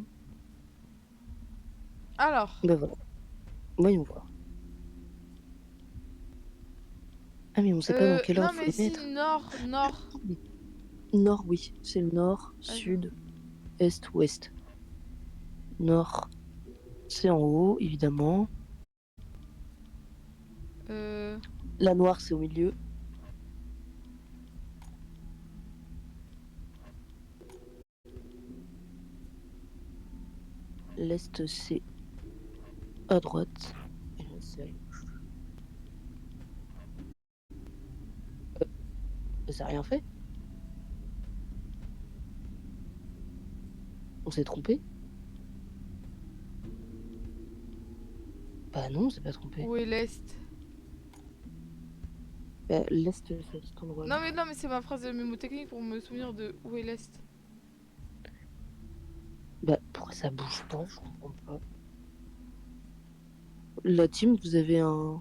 Alors, Bah voilà. Voyons voir. Ah, mais on sait pas dans quel non ordre faut mais les si, mettre. nord. Nord, oui. C'est le nord, Attends. sud, est, ouest. Nord, c'est en haut, évidemment. Euh, La noire, c'est au milieu. L'est, c'est à droite. Et là, c'est à gauche. Ça n'a rien fait. On s'est trompé. Bah non, on s'est pas trompé. Où est l'est? Bah, l'est, c'est à cet endroit-là. Non mais c'est ma phrase de mémotechnique pour me souvenir de où est l'est. Bah, pourquoi ça bouge pas? Je comprends pas. La team, vous avez un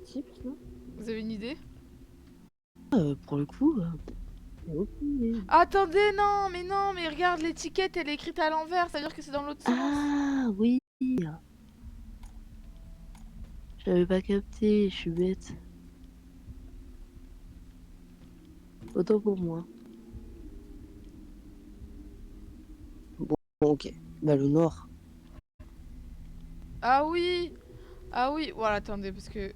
tips, là? Vous avez une idée? Pour le coup, j'ai aucune idée. Attendez, non, mais regarde, l'étiquette elle est écrite à l'envers, ça veut dire que c'est dans l'autre sens. Ah oui, j'avais pas capté, je suis bête. Autant pour moi. Bon, ok. Bah le nord. Ah oui! Ah oui, voilà, attendez, parce que.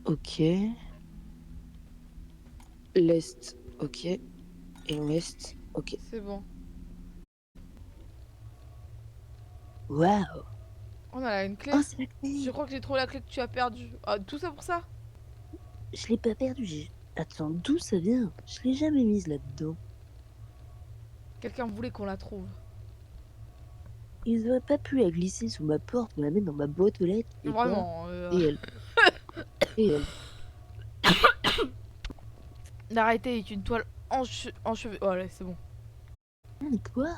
Ok. L'est, ok. Et l'ouest, ok. C'est bon. Waouh. On a là une clé. Oh, c'est la Je clé. crois que j'ai trouvé la clé que tu as perdue. Ah, tout ça pour ça? Je l'ai pas perdue. Attends, d'où ça vient? Je l'ai jamais mise là-dedans. Quelqu'un voulait qu'on la trouve. Ils auraient pas pu la glisser sous ma porte ou la mettre dans ma boîte aux lettres. Et pas. Vraiment. Et elle. Et elle. L'arrêter est une toile enchevêtrée. Oh là, c'est bon. Quoi?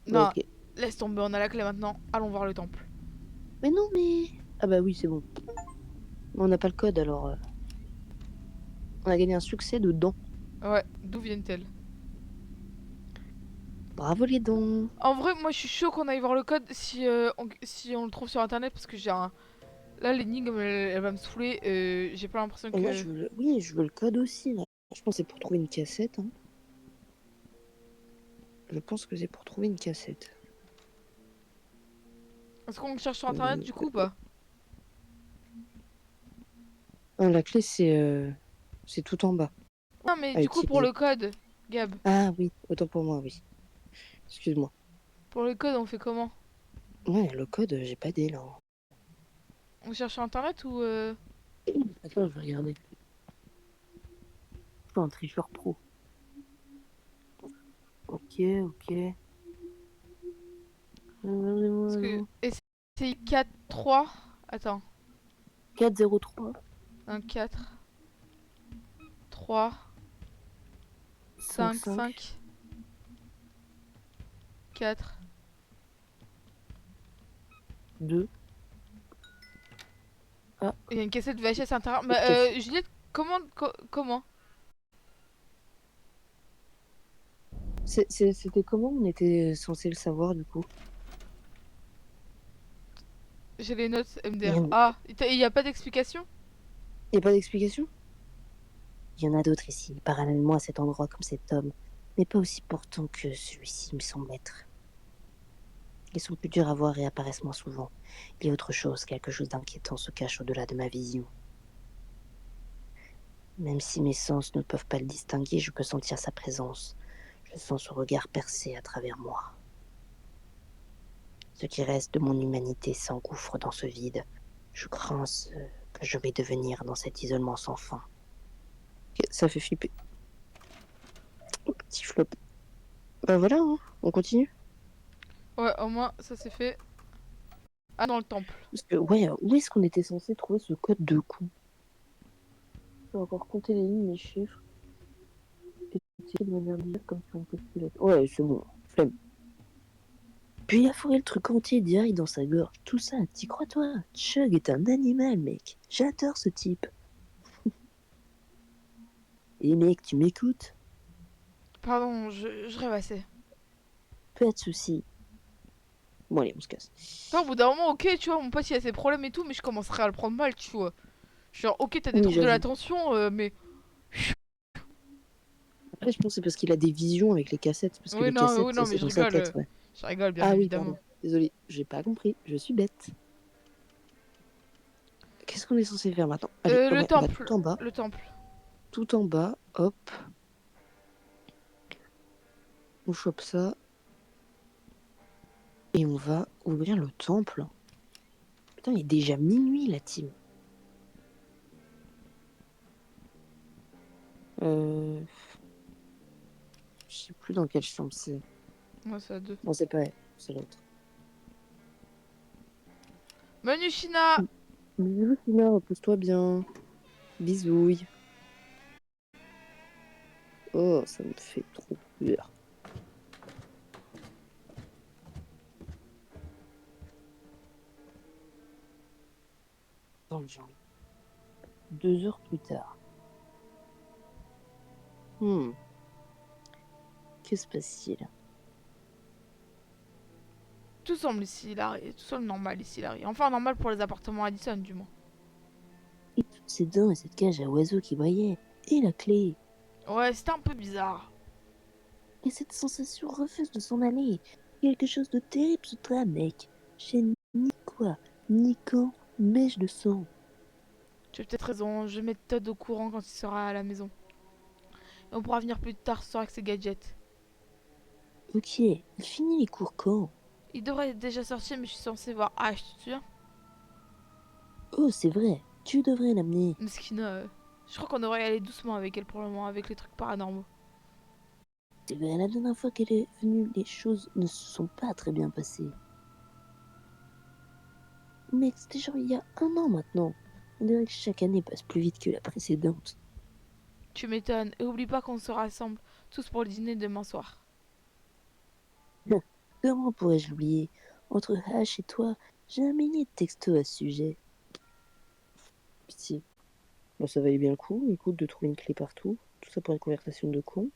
Non, Ok. laisse tomber, on a la clé maintenant. Allons voir le temple. Mais non, mais. Ah bah oui, c'est bon. On n'a pas le code alors. On a gagné un succès dedans. Ouais, d'où viennent-elles? Bravo les dons. En vrai, moi je suis chaud qu'on aille voir le code si on le trouve sur internet parce que j'ai un. Là, l'énigme elle va me saouler. J'ai pas l'impression Moi, que. oui, je veux le code aussi. Là. Je pense que c'est pour trouver une cassette. Hein. Je pense que c'est pour trouver une cassette. Est-ce qu'on le cherche sur internet du coup ou pas? Ah, la clé, c'est tout en bas. Non, mais À du coup, pour utiliser. le code, Gab, Ah oui, autant pour moi, oui. Excuse-moi. pour le code, on fait comment? Ouais, le code, j'ai pas d'idée là. On cherche sur internet ou. Attends, je vais regarder. Je suis un tricheur pro. Ok, ok. Parce que. Et c'est 4, 3. Attends. 403 1, 4, 3, 5, 55 5, 4. 2. Ah, Il y a une cassette VHS intérieure. Bah, Juliette, comment? c'était comment on était censé le savoir du coup? J'ai les notes Il y MDR. en Ah, il y a pas d'explication? a pas d'explication? Il y en a d'autres ici, parallèlement à cet endroit comme cet homme, mais pas aussi portants que celui-ci me semble être. Ils sont plus durs à voir et apparaissent moins souvent. Il y a autre chose, quelque chose d'inquiétant se cache au-delà de ma vision. Même si mes sens ne peuvent pas le distinguer, je peux sentir sa présence. Je sens son regard percer à travers moi. Ce qui reste de mon humanité s'engouffre dans ce vide. Je crains ce que je vais devenir dans cet isolement sans fin. Ok, ça fait flipper. Petit flop. Bah voilà, hein, on continue. Ouais, au moins, ça c'est fait. Ah, dans le temple. Parce que, ouais, où est-ce qu'on était censé trouver ce code de coup? Je vais encore compter les lignes, les chiffres. Et tirer de manière directe comme sur une calculette. Ouais, c'est bon, flemme. Puis il a fourré le truc entier direct dans sa gorge. Tout ça, t'y crois toi? Chug est un animal, mec. J'adore ce type. Et mec, tu m'écoutes? Pardon, je rêvassais. Pas de soucis. Bon allez, on se casse. Enfin, au bout d'un moment, ok, tu vois, mon pote il a ses problèmes et tout, mais je commencerai à le prendre mal, tu vois. Genre, ok, t'as des Oui, troubles de j'avoue. l'attention, mais. Après, je pense que c'est parce qu'il a des visions avec les cassettes. Parce que les Oui, cassettes, non, mais c'est je dans sa rigole. tête, ouais. Je rigole, bien Ah oui, évidemment. pardon. Désolé, j'ai pas compris. Je suis bête. Qu'est-ce qu'on est censé faire maintenant? Allez, Le ouais, on va temple. tout en bas. Le temple. Tout en bas, hop. On chope ça. Et on va ouvrir le temple. Putain, il est déjà minuit, la team. Je sais plus dans quelle chambre c'est. Moi, c'est à deux. Non, c'est pas elle, c'est l'autre. Menu China. Bisous, Sina, repose-toi bien. Bisouille. Oh, ça me fait trop peur. Dans le genre. 2 heures plus tard. Que se passe-t-il? Tout semble ici, Larry. Tout semble normal ici, Larry. Enfin, normal pour les appartements Addison, du moins. Et toutes ces dents et cette cage à oiseaux qui brillait. Et la clé. Ouais, c'était un peu bizarre. Et cette sensation refuse de s'en aller. Quelque chose de terrible se trame, mec. Je sais ni quoi, ni quand, mais je le sens. Tu as peut-être raison. Je mets Todd au courant quand il sera à la maison. Et on pourra venir plus tard ce soir avec ses gadgets. Ok, il finit les cours quand? Il devrait être déjà sorti, mais je suis censée voir Ash, tu te souviens? Oh, c'est vrai, tu devrais l'amener. Meskina, je crois qu'on devrait y aller doucement avec elle pour le moment, avec les trucs paranormaux. C'est vrai, la dernière fois qu'elle est venue, les choses ne se sont pas très bien passées. Mec, c'était genre il y a 1 an maintenant. On dirait que chaque année passe plus vite que la précédente. Tu m'étonnes. Et oublie pas qu'on se rassemble tous pour le dîner demain soir. Comment pourrais-je l'oublier? Entre H et toi, j'ai un millier de textos à ce sujet. Pitié. Bon, ça valait bien le coup, écoute, de trouver une clé partout. Tout ça pour une conversation de con.